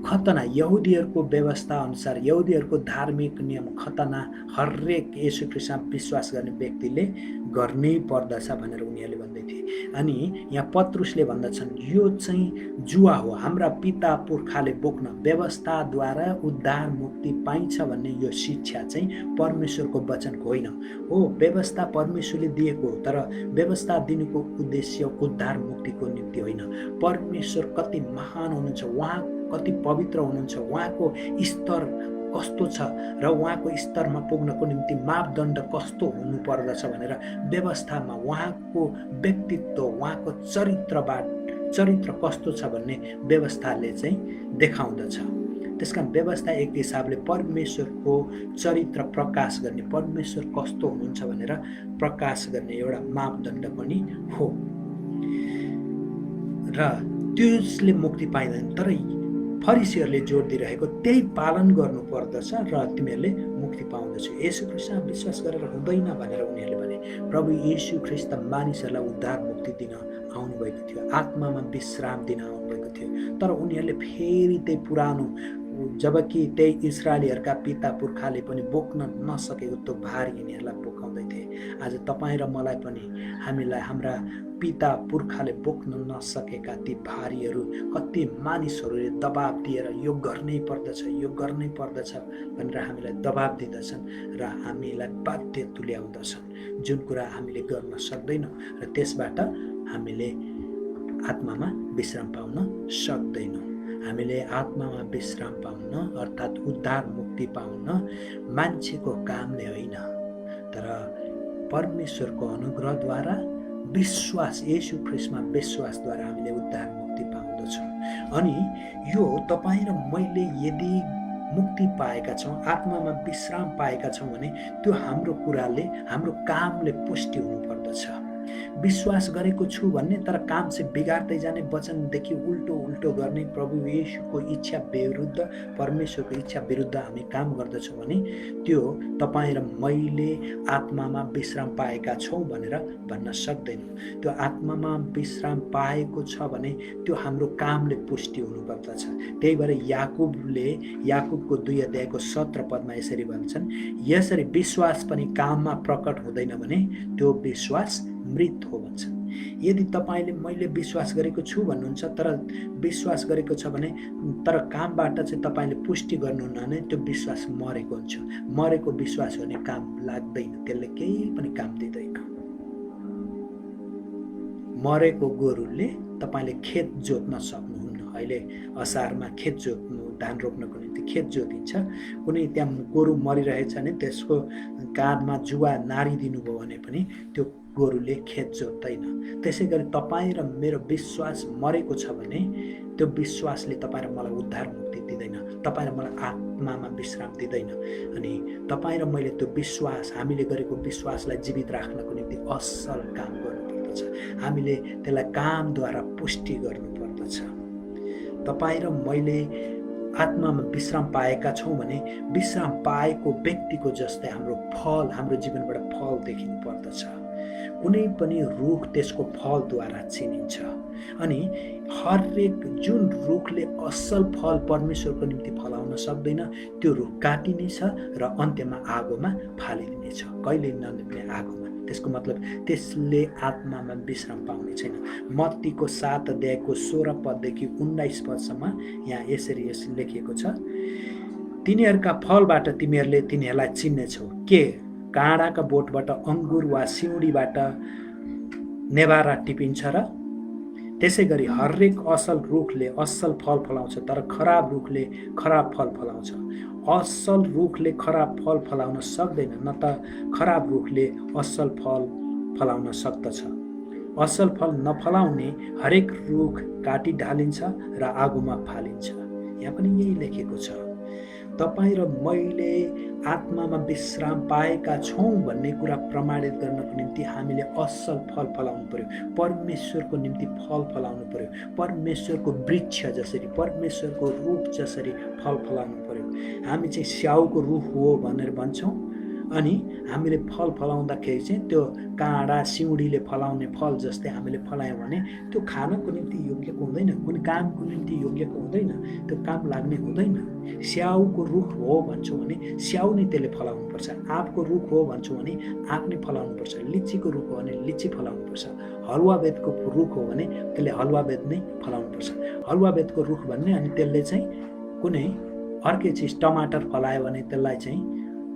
खतना यहुदीहरूको व्यवस्था अनुसार, यहुदीहरूको धार्मिक नियम, खतना हरेक येशू ख्रीष्टमा विश्वास गर्ने व्यक्तिले गर्नै पर्दछ भनेर उनीहरूले भन्दै थिए। अनि यहाँ पत्रुसले भन्दछन् यो चाहिँ जुवा हो, हाम्रा पिता पुर्खाले बोक्न व्यवस्थाद्वारा उद्धार मुक्ति पाइन्छ भन्ने यो शिक्षा चाहिँ परमेश्वरको वचनको होइन हो। व्यवस्था परमेश्वरले दिएको, तर व्यवस्था दिनुको उद्देश्य उद्धार मुक्तिको निम्ति होइन। परमेश्वर कति महान हुनुहुन्छ, उहाँ कति पवित्र हुनुहुन्छ, उहाँको स्तर कस्तो छ र उहाँको स्तरमा पुग्नको निम्ति मापदण्ड कस्तो हुनुपर्दछ भनेर व्यवस्थामा उहाँको व्यक्तित्व, उहाँको चरित्र कस्तो छ भन्ने व्यवस्थाले चाहिँ देखाउँदछ। त्यसकारण व्यवस्था एक हिसाबले परमेश्वरको चरित्र प्रकाश गर्ने, परमेश्वर कस्तो हुनुहुन्छ भनेर प्रकाश गर्ने एउटा मापदण्ड पनि हो। र त्यसले मुक्ति पाइँदैन। तर फरिसीहरूले जोड दिइरहेको त्यही पालन गर्नुपर्दछ र तिमीहरूले मुक्ति पाउँदछौ। येशू ख्रीष्टमा विश्वास गरेर हुँदैन भनेर उनीहरूले भने। प्रभु येशू ख्रीष्ट मानिसहरूलाई उद्धार मुक्ति दिन आउनुभएको थियो, आत्मामा विश्राम दिन आउनुभएको थियो। तर उनीहरूले फेरि त्यही पुरानो, जबकि त्यही इस्राएलीहरूका पिता पुर्खाले पनि बोक्न नसकेको त्यो भार यिनीहरूलाई बोकाउँदै थिए। आज तपाईँ र मलाई पनि, हामीलाई हाम्रा पिता पुर्खाले बोक्न नसकेका ती भारीहरू कति मानिसहरूले दबाब दिएर यो गर्नै पर्दछ, यो गर्नै पर्दछ भनेर हामीलाई दबाब दिँदछन् र हामीलाई बाध्य तुल्याउँदछन्, जुन कुरा हामीले गर्न सक्दैनौँ र त्यसबाट हामीले आत्मामा विश्राम पाउन सक्दैनौँ। हामीले आत्मामा विश्राम पाउन अर्थात् उद्धार मुक्ति पाउन मान्छेको कामले होइन, तर परमेश्वरको अनुग्रहद्वारा विश्वास, येशू ख्रीष्टमा विश्वासद्वारा हामीले उद्धार मुक्ति पाउँदछौँ। अनि यो तपाईँ र मैले यदि मुक्ति पाएका छौँ, आत्मामा विश्राम पाएका छौँ भने त्यो हाम्रो कुराले, हाम्रो कामले पुष्टि हुनुपर्दछ। विश्वास गरेको छु भन्ने तर काम चाहिँ बिगार्दै जाने, वचनदेखि उल्टो उल्टो गर्ने, प्रभु येशूको इच्छा विरुद्ध, परमेश्वरको इच्छा विरुद्ध हामी काम गर्दछौँ भने त्यो तपाईँ र मैले आत्मामा विश्राम पाएका छौँ भनेर भन्न सक्दैनौँ। त्यो आत्मामा विश्राम पाएको छ भने त्यो हाम्रो कामले पुष्टि हुनुपर्दछ। त्यही भएर याकुबको 2 अध्यायको 17 पदमा यसरी भन्छन्, यसरी विश्वास पनि काममा प्रकट हुँदैन भने त्यो विश्वास मृत हो भन्छन्। यदि तपाईँले मैले विश्वास गरेको छु भन्नुहुन्छ, तर विश्वास गरेको छ भने तर कामबाट चाहिँ तपाईँले पुष्टि गर्नुहुन्न भने त्यो विश्वास मरेको हुन्छ। मरेको विश्वास भने काम लाग्दैन, त्यसले केही पनि काम दिँदैन। मरेको गोरुले तपाईँले खेत जोत्न सक्नुहुन्न। अहिले असारमा खेत जोत्नु, धान रोप्नको निम्ति खेत जोतिन्छ। कुनै त्यहाँ गोरु मरिरहेछ भने त्यसको काँधमा जुवा नारिदिनु भयो भने पनि त्यो गोरुले खेत जोत्दैन। त्यसै गरी तपाईँ र मेरो विश्वास मरेको छ भने त्यो विश्वासले तपाईँ र मलाई उद्धार मुक्ति दिँदैन, तपाईँ र मलाई आत्मामा विश्राम दिँदैन। अनि तपाईँ र मैले त्यो विश्वास, हामीले गरेको विश्वासलाई जीवित राख्नको निम्ति असल काम गर्नुपर्दछ। हामीले त्यसलाई कामद्वारा पुष्टि गर्नुपर्दछ। तपाईँ र मैले आत्मामा विश्राम पाएका छौँ भने विश्राम पाएको व्यक्तिको जस्तै हाम्रो फल, हाम्रो जीवनबाट फल देखिनु पर्दछ। कुनै पनि रुख त्यसको फलद्वारा चिनिन्छ। अनि हरेक जुन रुखले असल फल परमेश्वरको निम्ति फलाउन सक्दैन त्यो रुख काटिनेछ र अन्त्यमा आगोमा फालिदिनेछ, कहिले ननिभ्ने आगोमा। त्यसको मतलब त्यसले आत्मामा विश्राम पाउने छैन। मत्तीको 7 अध्यायको 16 पददेखि 19 पदसम्म यहाँ यसरी लेखिएको छ, तिनीहरूका फलबाट तिमीहरूले तिनीहरूलाई चिन्नेछौ। के काँडाका बोटबाट अङ्गुर वा सिउँडीबाट नेभारा टिपिन्छ र? त्यसै गरी हरेक असल रुखले असल फल फलाउँछ, तर खराब रुखले खराब फल फलाउँछ। असल रुखले खराब फल फलाउन सक्दैन, न त खराब रुखले असल फल फलाउन सक्दछ। असल फल नफलाउने हरेक रुख काटी ढालिन्छ र आगोमा फालिन्छ। यहाँ पनि यही लेखेको छ। तपाईँ र मैले आत्मामा विश्राम पाएका छौँ भन्ने कुरा प्रमाणित गर्नको निम्ति हामीले असल फल फलाउनु पर्यो, परमेश्वरको निम्ति फल फलाउनु पर्यो, परमेश्वरको वृक्ष जसरी, परमेश्वरको रुख जसरी फल फलाउनु पर्यो। हामी चाहिँ स्याउको रुख हो भनेर भन्छौँ, अनि हामीले फल फलाउँदाखेरि चाहिँ त्यो काँडा सिउँडीले फलाउने फल जस्तै हामीले फलायौँ भने त्यो खानको निम्ति योग्यको हुँदैन, कुनै कामको निम्ति योग्यको हुँदैन, त्यो काम लाग्ने हुँदैन। स्याउको रुख हो भन्छौँ भने स्याउ नै त्यसले फलाउनुपर्छ, आँपको रुख हो भन्छौँ भने आँप नै फलाउनुपर्छ, लिचीको रुख हो भने लिची फलाउनुपर्छ, हलुवावेदको रुख हो भने त्यसले हलुवावेद नै फलाउनुपर्छ। हलुवावेदको रुख भन्ने अनि त्यसले चाहिँ कुनै अर्कै चिज टमाटर फलायो भने त्यसलाई चाहिँ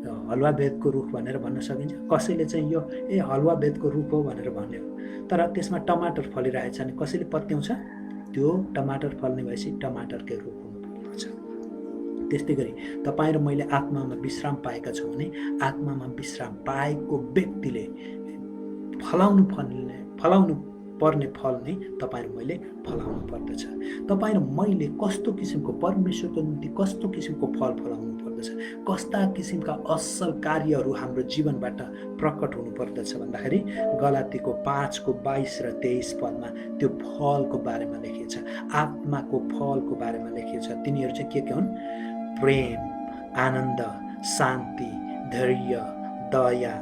हलुवावेदको रुख भनेर भन्न सकिन्छ। कसैले चाहिँ यो हलुवावेदको रुख हो भनेर भन्यो, तर त्यसमा टमाटर फलिरहेछ भने कसैले पत्याउँछ? त्यो टमाटर फल्ने भएपछि टमाटरकै रुख हुनुपर्छ। त्यस्तै गरी तपाईँ र मैले आत्मामा विश्राम पाएका छौँ भने आत्मामा विश्राम पाएको व्यक्तिले फलाउनु पर्ने फल नै तपाईँ र मैले फलाउनु पर्दछ। तपाईँ र मैले कस्तो किसिमको, परमेश्वरको निम्ति कस्तो किसिमको फल फलाउनु पर्दछ पर्दछ, कस्ता किसिमका असल कार्यहरू हाम्रो जीवनबाट प्रकट हुनुपर्दछ भन्दाखेरि गलातीको 5:22 र 23 पदमा त्यो फलको बारेमा लेखिएको छ, आत्माको फलको बारेमा लेखिएको छ। तिनीहरू चाहिँ के हुन्? प्रेम, आनन्द, शान्ति, धैर्य, दया,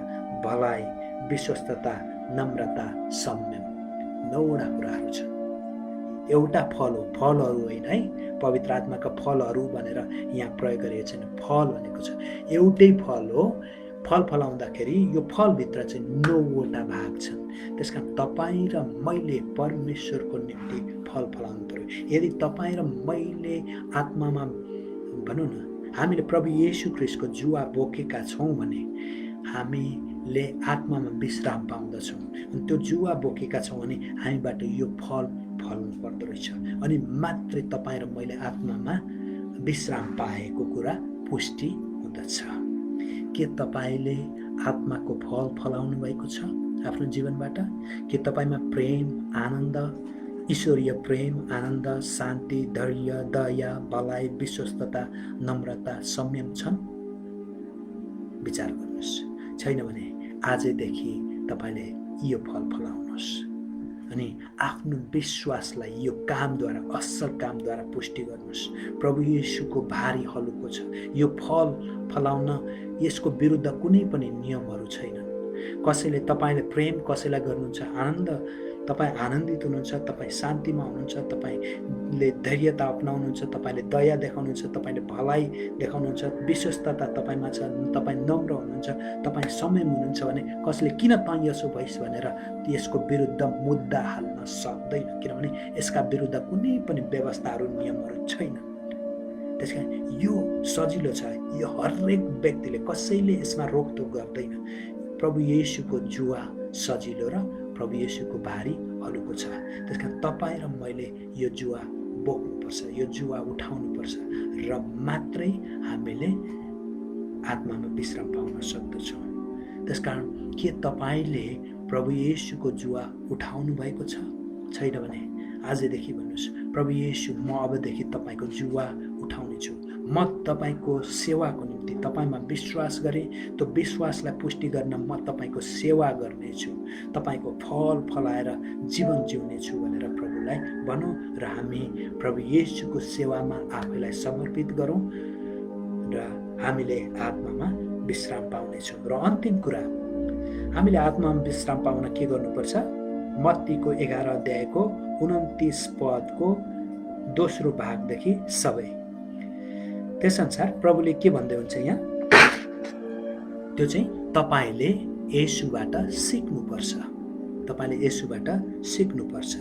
भलाइ, विश्वस्तता, नम्रता, संयम। 9वटा कुराहरू छन्। एउटा फल हो, फलहरू होइन है, पवित्र आत्माका फलहरू भनेर यहाँ प्रयोग गरिएको छैन, फल भनेको छ। एउटै फल हो। फल फलाउँदाखेरि यो फलभित्र चाहिँ 9वटा भाग छन्। त्यसकारण तपाईँ र मैले परमेश्वरको निम्ति फल फलाउनु पर्यो। यदि तपाईँ र मैले आत्मामा भनौँ न, हामीले प्रभु येशू ख्रीष्टको जुवा बोकेका छौँ भने हामीले आत्मामा विश्राम पाउँदछौँ। अनि त्यो जुवा बोकेका छौँ भने हामीबाट यो फल फल्नु पर्दो रहेछ। अनि मात्रै तपाईँ र मैले आत्मामा विश्राम पाएको कुरा पुष्टि हुँदछ। के तपाईँले आत्माको फल फलाउनु भएको छ आफ्नो जीवनबाट? के तपाईँमा प्रेम, आनन्द, ईश्वरीय प्रेम, आनन्द, शान्ति, धैर्य, दया, भलाइ, विश्वस्तता, नम्रता, संयम छन्? विचार गर्नुहोस्। छैन भने आजैदेखि तपाईँले यो फल फलाउनुहोस् अनि आफ्नो विश्वासलाई यो कामद्वारा, असल कामद्वारा पुष्टि गर्नुहोस्। प्रभु येशूको भारी हलुको छ। यो फल फलाउन यसको विरुद्ध कुनै पनि नियमहरू छैनन्। कसैले तपाईँले प्रेम कसैलाई गर्नुहुन्छ, आनन्द, तपाईँ आनन्दित हुनुहुन्छ, तपाईँ शान्तिमा हुनुहुन्छ, तपाईँले धैर्यता अपनाउनुहुन्छ, तपाईँले दया देखाउनुहुन्छ, तपाईँले भलाइ देखाउनुहुन्छ, विश्वस्तता तपाईँमा छ, तपाईँ नम्र हुनुहुन्छ, तपाईँ संयम हुनुहुन्छ भने कसैले किन तँ यसो भइस् भनेर यसको विरुद्ध मुद्दा हाल्न सक्दैन, किनभने यसका विरुद्ध कुनै पनि व्यवस्थाहरू, नियमहरू छैन। त्यसकारण यो सजिलो छ। यो हरेक व्यक्तिले, कसैले यसमा रोकटोक गर्दैन। प्रभु येशूको जुवा सजिलो र प्रभु येशूको भारी हलुको छ। त्यसकारण तपाईँ र मैले यो जुवा बोक्नुपर्छ, यो जुवा उठाउनुपर्छ र मात्रै हामीले आत्मामा विश्राम पाउन सक्दछौँ। त्यसकारण के तपाईँले प्रभु येशूको जुवा उठाउनु भएको छ? छैन भने आजदेखि भन्नुहोस्, प्रभु येशू, म अबदेखि तपाईँको जुवा उठाउनेछु। म तपाईँको सेवाको निम्ति तपाईँमा विश्वास गरेँ, त्यो विश्वासलाई पुष्टि गर्न म तपाईँको सेवा गर्नेछु, तपाईँको फल फलाएर जीवन जिउनेछु भनेर प्रभुलाई भनौँ र हामी प्रभु येशूको सेवामा आफैलाई समर्पित गरौँ र हामीले आत्मामा विश्राम पाउनेछौँ। र अन्तिम कुरा, हामीले आत्मामा विश्राम पाउन के गर्नुपर्छ? मत्तीको 11 अध्यायको 29 पदको दोस्रो भागदेखि सबै त्यसअनुसार प्रभुले के भन्दै हुन्छ यहाँ? त्यो चाहिँ तपाईँले येशूबाट सिक्नुपर्छ। तपाईँले येशूबाट सिक्नुपर्छ।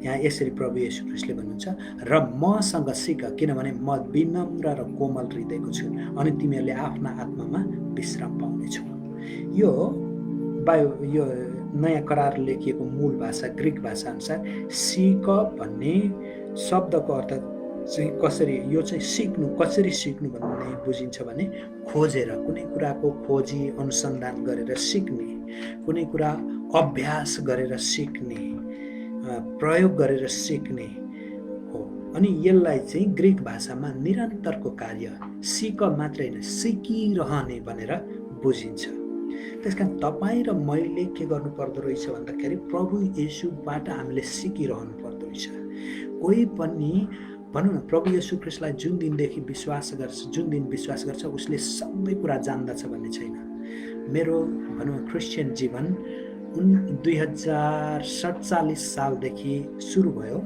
यहाँ यसरी प्रभु येशू ख्रीष्टले भन्नुहुन्छ, र मसँग सिक, किनभने म विनम्र र कोमल हृदयको छु, अनि तिमीहरूले आफ्ना आत्मामा विश्राम पाउनेछौ। यो नयाँ करार लेखिएको मूल भाषा ग्रिक भाषा अनुसार सिक भन्ने शब्दको अर्थ चाहिँ कसरी, यो चाहिँ सिक्नु, कसरी सिक्नु भन्ने बुझिन्छ भने खोजेर, कुनै कुराको खोजी अनुसन्धान गरेर सिक्ने, कुनै कुरा अभ्यास गरेर सिक्ने, प्रयोग गरेर सिक्ने हो। अनि यसलाई चाहिँ ग्रिक भाषामा निरन्तरको कार्य, सिक मात्रै होइन, सिकिरहने भनेर बुझिन्छ। त्यसकारण तपाईँ र मैले के गर्नु पर्दो रहेछ भन्दाखेरि प्रभु येशूबाट हामीले सिकिरहनु पर्दो रहेछ। कोही पनि भनौँ न, प्रभु येशू ख्रीष्टलाई जुन दिनदेखि विश्वास विश्वास गर्छ उसले सबै कुरा जान्दछ भन्ने छैन। मेरो भनौँ क्रिस्चियन जीवन 2047 सालदेखि सुरु भयो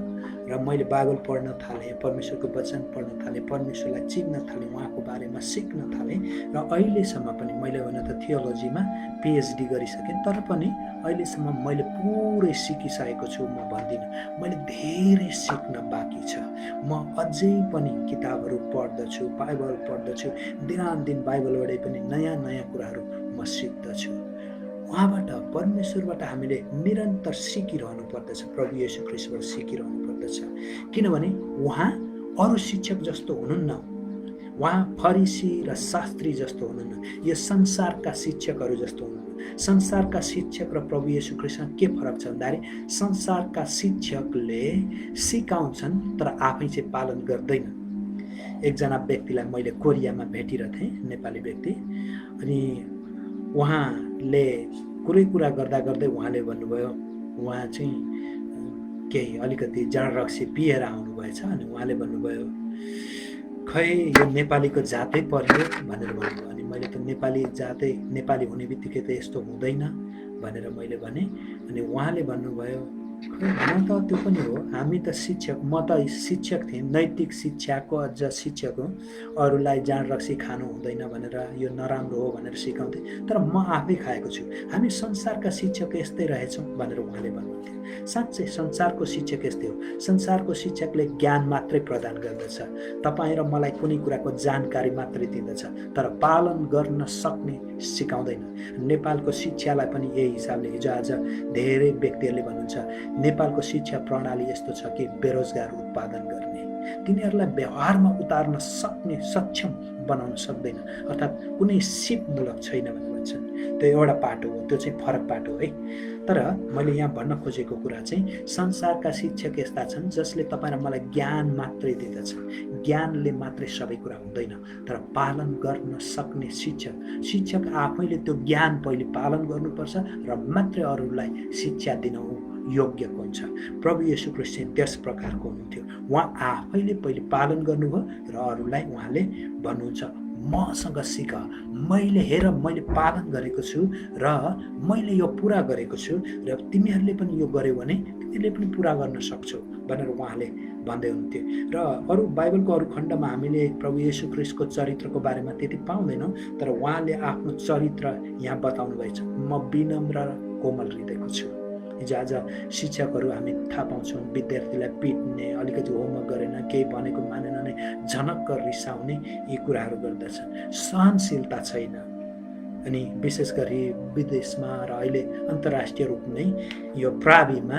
र मैले बाइबल पढ्न थालेँ, परमेश्वरको वचन पढ्न थालेँ, परमेश्वरलाई चिन्न थालेँ, उहाँको बारेमा सिक्न थालेँ र अहिलेसम्म पनि मैले हुन त थियोलोजीमा PhD गरिसकेँ, तर पनि अहिलेसम्म मैले पुरै सिकिसकेको छु म भन्दिनँ। मैले धेरै सिक्न बाँकी छ। म अझै पनि किताबहरू पढ्दछु, बाइबल पढ्दछु, दिनानुदिन बाइबलबाटै पनि नयाँ नयाँ कुराहरू म सिक्दछु। उहाँबाट, परमेश्वरबाट हामीले निरन्तर सिकिरहनु पर्दछ, प्रभु येशू ख्रीष्टबाट सिकिरहनु पर्दछ। किनभने उहाँ अरू शिक्षक जस्तो हुनुहुन्न, उहाँ फरिसी र शास्त्री जस्तो हुनुहुन्न, यो संसारका शिक्षकहरू जस्तो हुनुहुन्न। संसारका शिक्षक र प्रभु येशू ख्रीष्टमा के फरक छ भन्दाखेरि संसारका शिक्षकले सिकाउँछन् तर आफै चाहिँ पालन गर्दैन। एकजना व्यक्तिलाई मैले कोरियामा भेटिरहेको थिएँ, नेपाली व्यक्ति। अनि उहाँले कुरा गर्दा गर्दै उहाँले भन्नुभयो, उहाँ चाहिँ केही अलिकति जाँड रक्सी पिएर आउनुभएछ। अनि उहाँले भन्नुभयो, खै यो नेपालीको जातै पर्यो भनेर भन्नुभयो। अनि मैले त नेपाली हुने बित्तिकै त यस्तो हुँदैन भनेर मैले भने। अनि उहाँले भन्नुभयो, खै म त त्यो पनि हो, हामी त शिक्षक, म त शिक्षक थिएँ, नैतिक शिक्षाको अझ शिक्षक हो, अरूलाई जाँड रक्सी खानु हुँदैन भनेर, यो नराम्रो हो भनेर सिकाउँथे, तर म आफै खाएको छु। हामी संसारका शिक्षक यस्तै रहेछौँ भनेर उहाँले भन्नुहुन्थ्यो। साँच्चै संसारको शिक्षक यस्तै हो। संसारको शिक्षकले ज्ञान मात्रै प्रदान गर्दछ, तपाईँ र मलाई कुनै कुराको जानकारी मात्रै दिँदछ, तर पालन गर्न सक्ने सिकाउँदैन। नेपालको शिक्षालाई पनि यही हिसाबले हिजोआज धेरै व्यक्तिहरूले भन्नुहुन्छ, नेपालको शिक्षा प्रणाली यस्तो छ कि बेरोजगार उत्पादन गर्ने, तिनीहरूलाई व्यवहारमा उतार्न सक्ने सक्षम बनाउन सक्दैन, अर्थात् कुनै सिपमूलक छैन भनेर भन्छन्। त्यो एउटा पाटो हो, त्यो चाहिँ फरक पाटो है। तर मैले यहाँ भन्न खोजेको कुरा चाहिँ संसारका शिक्षक यस्ता छन् जसले तपाईँ र मलाई ज्ञान मात्रै दिँदछन्। ज्ञानले मात्रै सबै कुरा हुँदैन, तर पालन गर्न सक्ने शिक्षक आफैले त्यो ज्ञान पहिले पालन गर्नुपर्छ र मात्रै अरूलाई शिक्षा दिन योग्यको हुन्छ। प्रभु येशू ख्रीष्ट चाहिँ त्यस प्रकारको हुनुहुन्थ्यो। उहाँ आफैले पहिले पालन गर्नुभयो र अरूलाई उहाँले भन्नुहुन्छ, मसँग सिक, मैले पालन गरेको छु र मैले यो पुरा गरेको छु र तिमीहरूले पनि यो गर्यौ भने तिमीले पनि पुरा गर्न सक्छौ भनेर उहाँले भन्दै हुनुहुन्थ्यो। र अरू बाइबलको अरू खण्डमा हामीले प्रभु येशू ख्रीष्टको चरित्रको बारेमा त्यति पाउँदैनौँ, तर उहाँले आफ्नो चरित्र यहाँ बताउनु भएछ, म विनम्र र कोमल हृदयको छु। हिजोआज शिक्षकहरू हामी थाहा पाउँछौँ, विद्यार्थीलाई पिट्ने, अलिकति होमवर्क गरेन, केही भनेको मानेन भने झनक्क रिसाउने, यी कुराहरू गर्दछन्। सहनशीलता छैन। अनि विशेष गरी विदेशमा र अहिले अन्तर्राष्ट्रिय रूपमै यो प्राविमा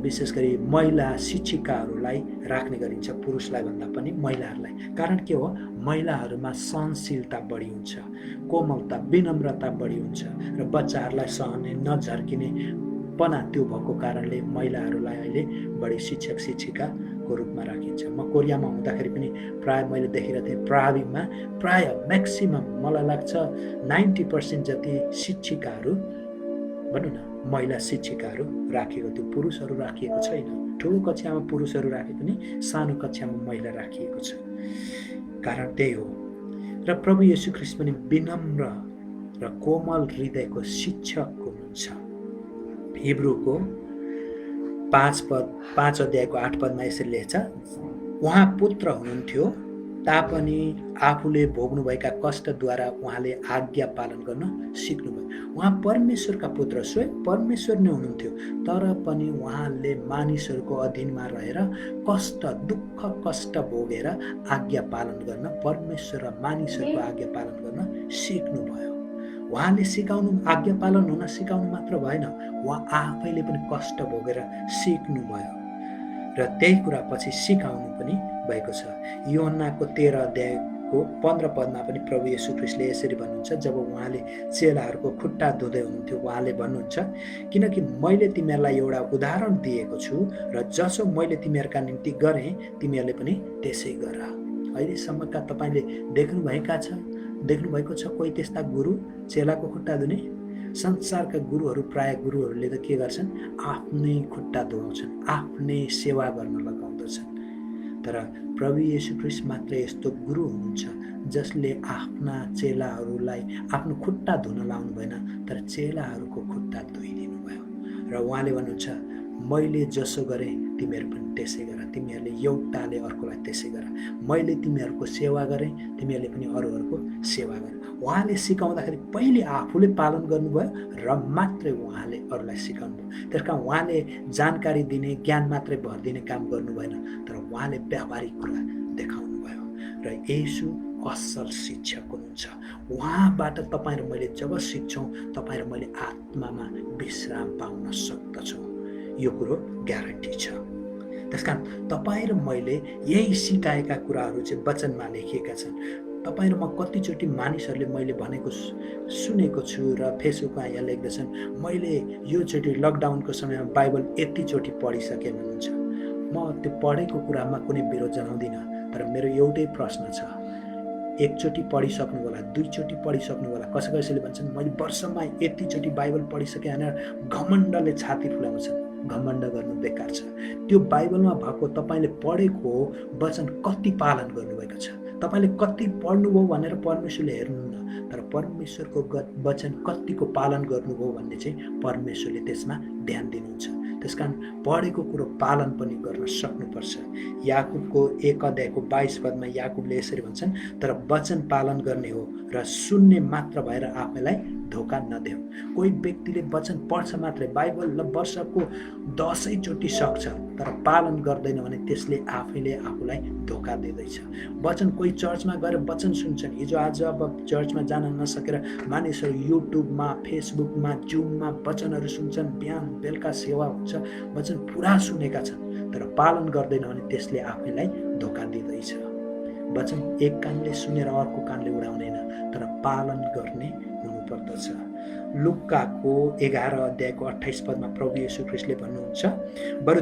विशेष गरी महिला शिक्षिकाहरूलाई राख्ने गरिन्छ, पुरुषलाई भन्दा पनि महिलाहरूलाई। कारण के हो? महिलाहरूमा सहनशीलता बढी हुन्छ, कोमलता, विनम्रता बढी हुन्छ र बच्चाहरूलाई सहने, नझर्किने पना त्यो भएको कारणले महिलाहरूलाई अहिले बढी शिक्षक शिक्षिकाको रूपमा राखिन्छ। म कोरियामा हुँदाखेरि पनि प्राय मैले देखिरहेको थिएँ, प्राविमा प्राय म्याक्सिमम मलाई लाग्छ 90% जति शिक्षिकाहरू, भनौँ न महिला शिक्षिकाहरू राखिएको थियो, पुरुषहरू राखिएको छैन। ठुलो कक्षामा पुरुषहरू राखे पनि सानो कक्षामा महिला राखिएको छ। कारण त्यही हो। र प्रभु येशू ख्रीष्ट पनि विनम्र र कोमल हृदयको शिक्षक हुनुहुन्छ। हिब्रूको 5 अध्यायको 8 पदमा यसरी लेख्छ, उहाँ पुत्र हुनुहुन्थ्यो तापनि आफूले भोग्नुभएका कष्टद्वारा उहाँले आज्ञा पालन गर्न सिक्नुभयो। उहाँ परमेश्वरका पुत्र, स्वयं परमेश्वर नै हुनुहुन्थ्यो, तर पनि उहाँले मानिसहरूको अधीनमा रहेर दुःख कष्ट भोगेर आज्ञा पालन गर्न, परमेश्वर र मानिसहरूको आज्ञा पालन गर्न सिक्नुभयो। उहाँले आज्ञा पालन हुन सिकाउनु मात्र भएन, उहाँ आफैले पनि कष्ट भोगेर सिक्नुभयो र त्यही कुरा पछि सिकाउनु पनि भएको छ। यूहन्नाको 13 अध्यायको 15 पदमा पनि प्रभु येशू ख्रीष्टले यसरी भन्नुहुन्छ, जब उहाँले चेलाहरूको खुट्टा धुँदै हुनुहुन्थ्यो, उहाँले भन्नुहुन्छ, किनकि मैले तिमीहरूलाई एउटा उदाहरण दिएको छु र जसो मैले तिमीहरूका निम्ति गरेँ तिमीहरूले पनि त्यसै गर। अहिलेसम्मका तपाईँले देख्नुभएको छ कोही त्यस्ता गुरु चेलाको खुट्टा धुने? संसारका गुरुहरू, प्राय गुरुहरूले त के गर्छन्? आफ्नै खुट्टा धुवाउँछन्, आफ्नै सेवा गर्न लगाउँदछन्। तर प्रभु येशू ख्रीष्ट मात्र यस्तो गुरु हुनुहुन्छ जसले आफ्ना चेलाहरूलाई आफ्नो खुट्टा धुन लाउनु भएन, तर चेलाहरूको खुट्टा धोइदिनु भयो। र उहाँले भन्नुहुन्छ, मैले जसो गरेँ तिमीहरू पनि त्यसै गर, तिमीहरूले एउटाले अर्कोलाई त्यसै गर। मैले तिमीहरूको सेवा गरेँ, तिमीहरूले पनि अरूहरूको सेवा गर। उहाँले सिकाउँदाखेरि पहिले आफूले पालन गर्नुभयो र मात्रै उहाँले अरूलाई सिकाउनु भयो। त्यस कारण उहाँले जानकारी दिने, ज्ञान मात्रै भरिदिने काम गर्नु भएन, तर उहाँले व्यावहारिक कुरा देखाउनु भयो। र येशू असल शिक्षक हुनुहुन्छ। उहाँबाट तपाईँ र मैले जब सिक्छौँ, तपाईँ र मैले आत्मामा विश्राम पाउन सक्दछौँ, यो कुरो ग्यारेन्टी छ। त्यसकारण तपाईँ र मैले यही सिकाएका कुराहरू चाहिँ वचनमा लेखिएका छन्। तपाईँ र म कतिचोटि मानिसहरूले मैले भनेको सुनेको छु र फेसबुकमा यहाँ लेख्दछन्, मैले योचोटि लकडाउनको समयमा बाइबल यतिचोटि पढिसकेँ भन्नुहुन्छ। म त्यो पढेको कुरामा कुनै विरोध जनाउँदिनँ, तर मेरो एउटै प्रश्न छ, एकचोटि पढिसक्नु होला, दुईचोटि पढिसक्नु होला, कसैले भन्छन् मैले वर्षमा यतिचोटि बाइबल पढिसकेँ भनेर घमण्डले छाती फुलाउँछन्। घमण्ड गर्नु बेकार छ। त्यो बाइबलमा भएको तपाईँले पढेको वचन कति पालन गर्नुभएको छ, तपाईँले कति पढ्नुभयो भनेर परमेश्वरले हेर्नुहुन्न, तर परमेश्वरको वचन कतिको पालन गर्नुभयो भन्ने चाहिँ परमेश्वरले त्यसमा ध्यान दिनुहुन्छ। त्यसकारण पढेको कुरो पालन पनि गर्न सक्नुपर्छ। याकुबको 1 अध्यायको 22 पदमा याकुबले यसरी भन्छन्, तर वचन पालन गर्ने हो र सुन्ने मात्र भएर आफैलाई धोका नदेऊ। कोही व्यक्तिले वचन पढ्छ मात्रै, बाइबल वर्षको 10 चोटि सक्छ, तर पालन गर्दैन भने त्यसले आफैले आफूलाई धोका दिँदैछ। वचन कोही चर्चमा गएर वचन सुन्छन्। हिजो आज अब चर्चमा जान नसकेर मानिसहरू युट्युबमा, फेसबुकमा, जुममा वचनहरू सुन्छन्। बिहान बेलुका सेवा हुन्छ, वचन पुरा सुनेका छन्, तर पालन गर्दैन भने त्यसले आफैलाई धोका दिँदैछ। वचन एक कानले सुनेर अर्को कानले उडाउँदैन, तर पालन गर्ने हुनुपर्दछ। लुक्काको 11 अध्यायको 28 पदमा प्रभु येशू ख्रीष्टले भन्नुहुन्छ, बरु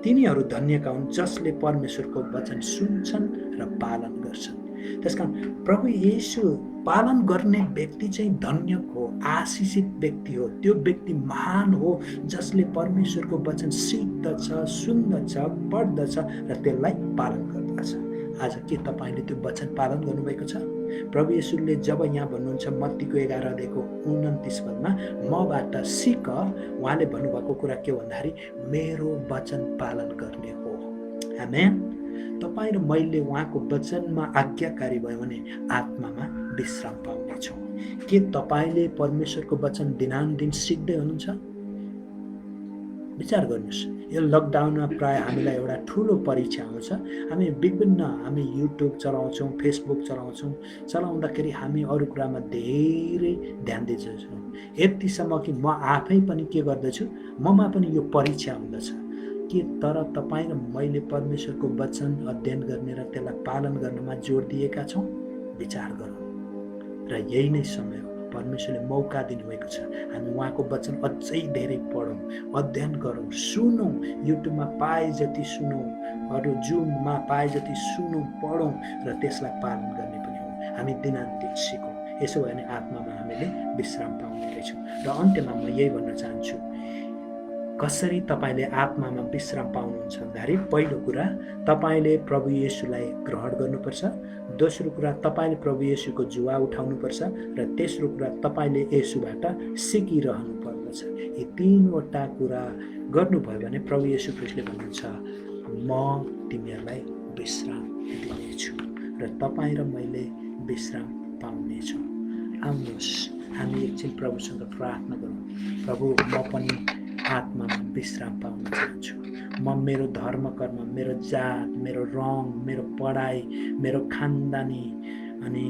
तिनीहरू धन्यका हुन् जसले परमेश्वरको वचन सुन्छन् र पालन गर्छन्। त्यसकारण प्रभु येशू पालन गर्ने व्यक्ति चाहिँ धन्य हो, आशिषित व्यक्ति हो। त्यो व्यक्ति महान हो जसले परमेश्वरको वचन सिक्दछ, सुन्दछ, पढ्दछ र त्यसलाई पालन गर्दछ। आज के तपाईँले त्यो वचन पालन गर्नुभएको छ? प्रभु येशूले जब यहाँ भन्नुहुन्छ मत्तीको 11 अध्यायको 29 पदमा, मबाट सिक, उहाँले भन्नुभएको कुरा के भन्दाखेरि मेरो वचन पालन गर्ने हो। आमेन। तपाईँ र मैले उहाँको वचनमा आज्ञाकारी भयो भने आत्मामा विश्राम पाउनेछौँ। के तपाईँले परमेश्वरको वचन दिनानुदिन सिक्दै हुनुहुन्छ? विचार गर्नुहोस्। यो लकडाउनमा प्राय हामीलाई एउटा ठुलो परीक्षा आउँछ। हामी युट्युब चलाउँछौँ, फेसबुक चलाउँदाखेरि हामी अरू कुरामा धेरै ध्यान दिन्छौँ। यतिसम्म कि म आफै पनि के गर्दछु, ममा पनि यो परीक्षा हुँदछ कि तर तपाईँ र मैले परमेश्वरको वचन अध्ययन गर्ने र त्यसलाई पालन गर्नमा जोड दिएका छौँ? विचार गरौँ। र यही नै समय हो, परमेश्वरले मौका दिनुभएको छ। हामी उहाँको वचन अझै धेरै पढौँ, अध्ययन गरौँ, सुनौँ। युट्युबमा पाए जति सुनौँ, अरू जुममा पाए जति सुनौँ, पढौँ र त्यसलाई पालन गर्ने पनि हौँ। हामी दिनानुदिन सिकौँ। यसो भयो भने आत्मामा हामीले विश्राम पाउने रहेछौँ। र अन्त्यमा म यही भन्न चाहन्छु, कसरी तपाईँले आत्मामा विश्राम पाउनुहुन्छ भन्दाखेरि पहिलो कुरा तपाईँले प्रभु येशूलाई ग्रहण गर्नुपर्छ। दोस्रो कुरा तपाईँले प्रभु येशूको जुवा उठाउनुपर्छ। र तेस्रो कुरा तपाईँले येशूबाट सिकिरहनु पर्दछ। यी तीनवटा कुरा गर्नुभयो भने प्रभु येशू ख्रीष्टले भन्नुहुन्छ, म तिमीहरूलाई विश्राम दिनेछु र तपाईँ र मैले विश्राम पाउनेछौँ। आउनुहोस् हामी एकछिन प्रभुसँग प्रार्थना गरौँ। प्रभु, म पनि आत्मामा विश्राम पाउन चाहन्छु। म मेरो धर्म कर्म, मेरो जात, मेरो रङ, मेरो पढाइ, मेरो खानदानी अनि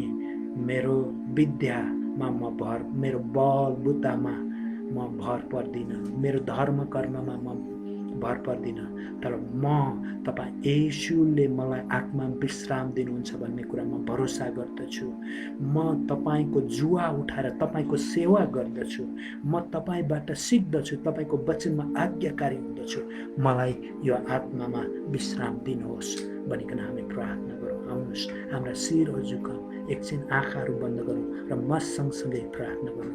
मेरो विद्यामा मेरो बल बुतामा म भर पर्दिनँ, मेरो धर्म कर्ममा म भर पर्दिनँ, तर म तपाईँ येशूले मलाई आत्मा विश्राम दिनुहुन्छ भन्ने कुरामा भरोसा गर्दछु। म तपाईँको जुवा उठाएर तपाईँको सेवा गर्दछु। म तपाईँबाट सिक्दछु, तपाईँको वचनमा आज्ञाकारी हुँदछु। मलाई यो आत्मामा विश्राम दिनुहोस् भनिकन हामी प्रार्थना गरौँ। आउनुहोस् हाम्रा शिरहरू झुकाउँ, एकछिन आँखाहरू बन्द गरौँ र म सँगसँगै प्रार्थना गरौँ।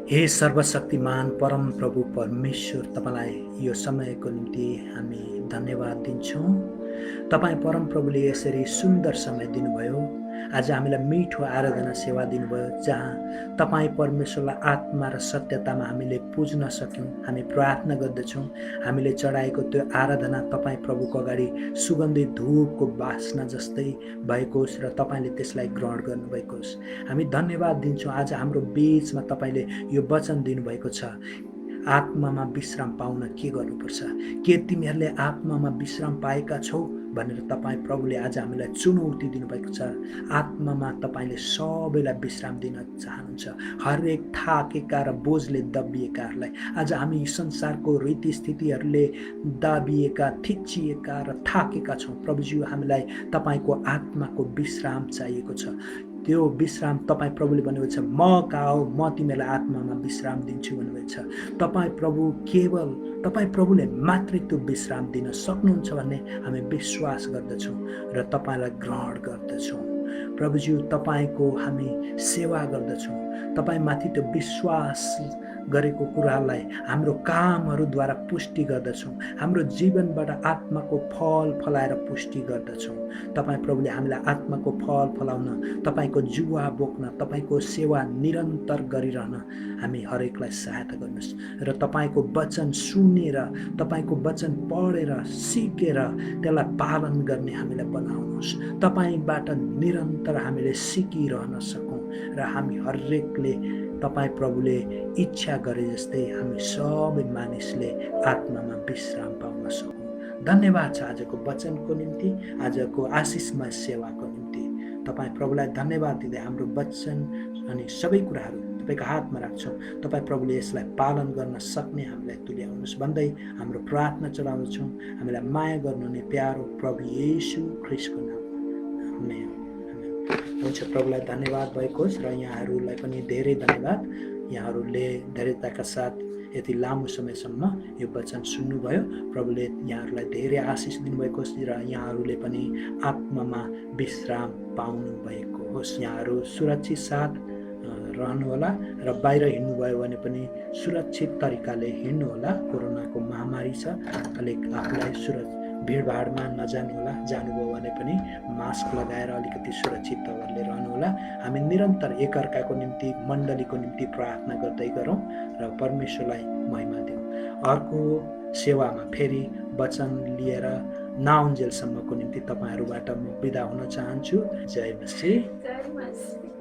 हे सर्वशक्तिमान परम प्रभु परमेश्वर, तपाईँलाई यो समयको निम्ति हामी धन्यवाद दिन्छौँ। तपाईँ परम प्रभुले यसरी सुन्दर समय दिनुभयो। आज हामीलाई मिठो आराधना सेवा दिनुभयो, जहाँ तपाईँ परमेश्वरलाई आत्मा र सत्यतामा हामीले पुज्न सक्यौँ। हामी प्रार्थना गर्दछौँ हामीले चढाएको त्यो आराधना तपाईँ प्रभुको अगाडि सुगन्धित धूपको वासना जस्तै भएको होस् र तपाईँले त्यसलाई ग्रहण गर्नुभएको होस्। हामी धन्यवाद दिन्छौँ। आज हाम्रो बीचमा तपाईँले यो वचन दिनुभएको छ, आत्मामा विश्राम पाउन के गर्नुपर्छ। के तिमीहरूले आत्मामा विश्राम पाएका छौ भनेर तपाईँ प्रभुले आज हामीलाई चुनौती दिनुभएको छ। आत्मामा तपाईँले सबैलाई विश्राम दिन चाहनुहुन्छ। हरेक थाकेका र बोझले दबिएकाहरूलाई आज हामी संसारको रीतिस्थितिहरूले दाबिएका, थिचिएका र थाकेका छौँ। प्रभुज्यू, हामीलाई तपाईँको आत्माको विश्राम चाहिएको छ। त्यो विश्राम तपाईँ प्रभुले भन्नुभएको छ, म कहाँ हो, म तिमीलाई आत्मामा विश्राम दिन्छु भन्नुभएको छ। तपाईँ प्रभुले मात्रै त्यो विश्राम दिन सक्नुहुन्छ भन्ने हामी विश्वास गर्दछौँ र तपाईँलाई ग्रहण गर्दछौँ। प्रभुज्यू, तपाईँको हामी सेवा गर्दछौँ। तपाईँमाथि त्यो विश्वास गरेको कुरालाई हाम्रो कामहरूद्वारा पुष्टि गर्दछौँ। हाम्रो जीवनबाट आत्माको फल फलाएर पुष्टि गर्दछौँ। तपाईँ प्रभुले हामीलाई आत्माको फल फलाउन, तपाईँको जुवा बोक्न, तपाईँको सेवा निरन्तर गरिरहन हामी हरेकलाई सहायता गर्नुहोस् र तपाईँको वचन सुनेर, तपाईँको वचन पढेर, सिकेर त्यसलाई पालन गर्ने हामीलाई बनाउनुहोस्। तपाईँबाट निरन्तर हामीले सिकिरहन सकौँ र हामी हरेकले तपाईँ प्रभुले इच्छा गरे जस्तै हामी सबै मानिसले आत्मामा विश्राम पाउन सकौँ। धन्यवाद छ आजको वचनको निम्ति, आजको आशिषमय सेवाको निम्ति। तपाईँ प्रभुलाई धन्यवाद दिँदै हाम्रो वचन अनि सबै कुराहरू तपाईँको हातमा राख्छौँ। तपाईँ प्रभुले यसलाई पालन गर्न सक्ने हामीलाई तुल्याउनुहोस् भन्दै हाम्रो प्रार्थना चढाउँछौँ हामीलाई माया गर्नुहुने प्यारो प्रभु येशू ख्रीष्टको नाम। आमेन। हुन्छ, प्रभुलाई धन्यवाद भएको होस् र यहाँहरूलाई पनि धेरै धन्यवाद। यहाँहरूले धैर्यताका साथ यति लामो समयसम्म यो वचन सुन्नुभयो। प्रभुले यहाँहरूलाई धेरै आशिष दिनुभएको होस् र यहाँहरूले पनि आत्मामा विश्राम पाउनुभएको होस्। यहाँहरू सुरक्षित साथ रहनुहोला र बाहिर हिँड्नुभयो भने पनि सुरक्षित तरिकाले हिँड्नुहोला। कोरोनाको महामारी छ, अलिक आफूलाई भिडभाडमा नजानुहोला। जानुभयो भने पनि मास्क लगाएर अलिकति सुरक्षित तवरले रहनुहोला। हामी निरन्तर एकअर्काको निम्ति, मण्डलीको निम्ति प्रार्थना गर्दै गरौँ र परमेश्वरलाई महिमा दिउँ। अर्को सेवामा फेरि वचन लिएर नआउन्जेलसम्मको निम्ति तपाईँहरूबाट म बिदा हुन चाहन्छु। जय मसीह।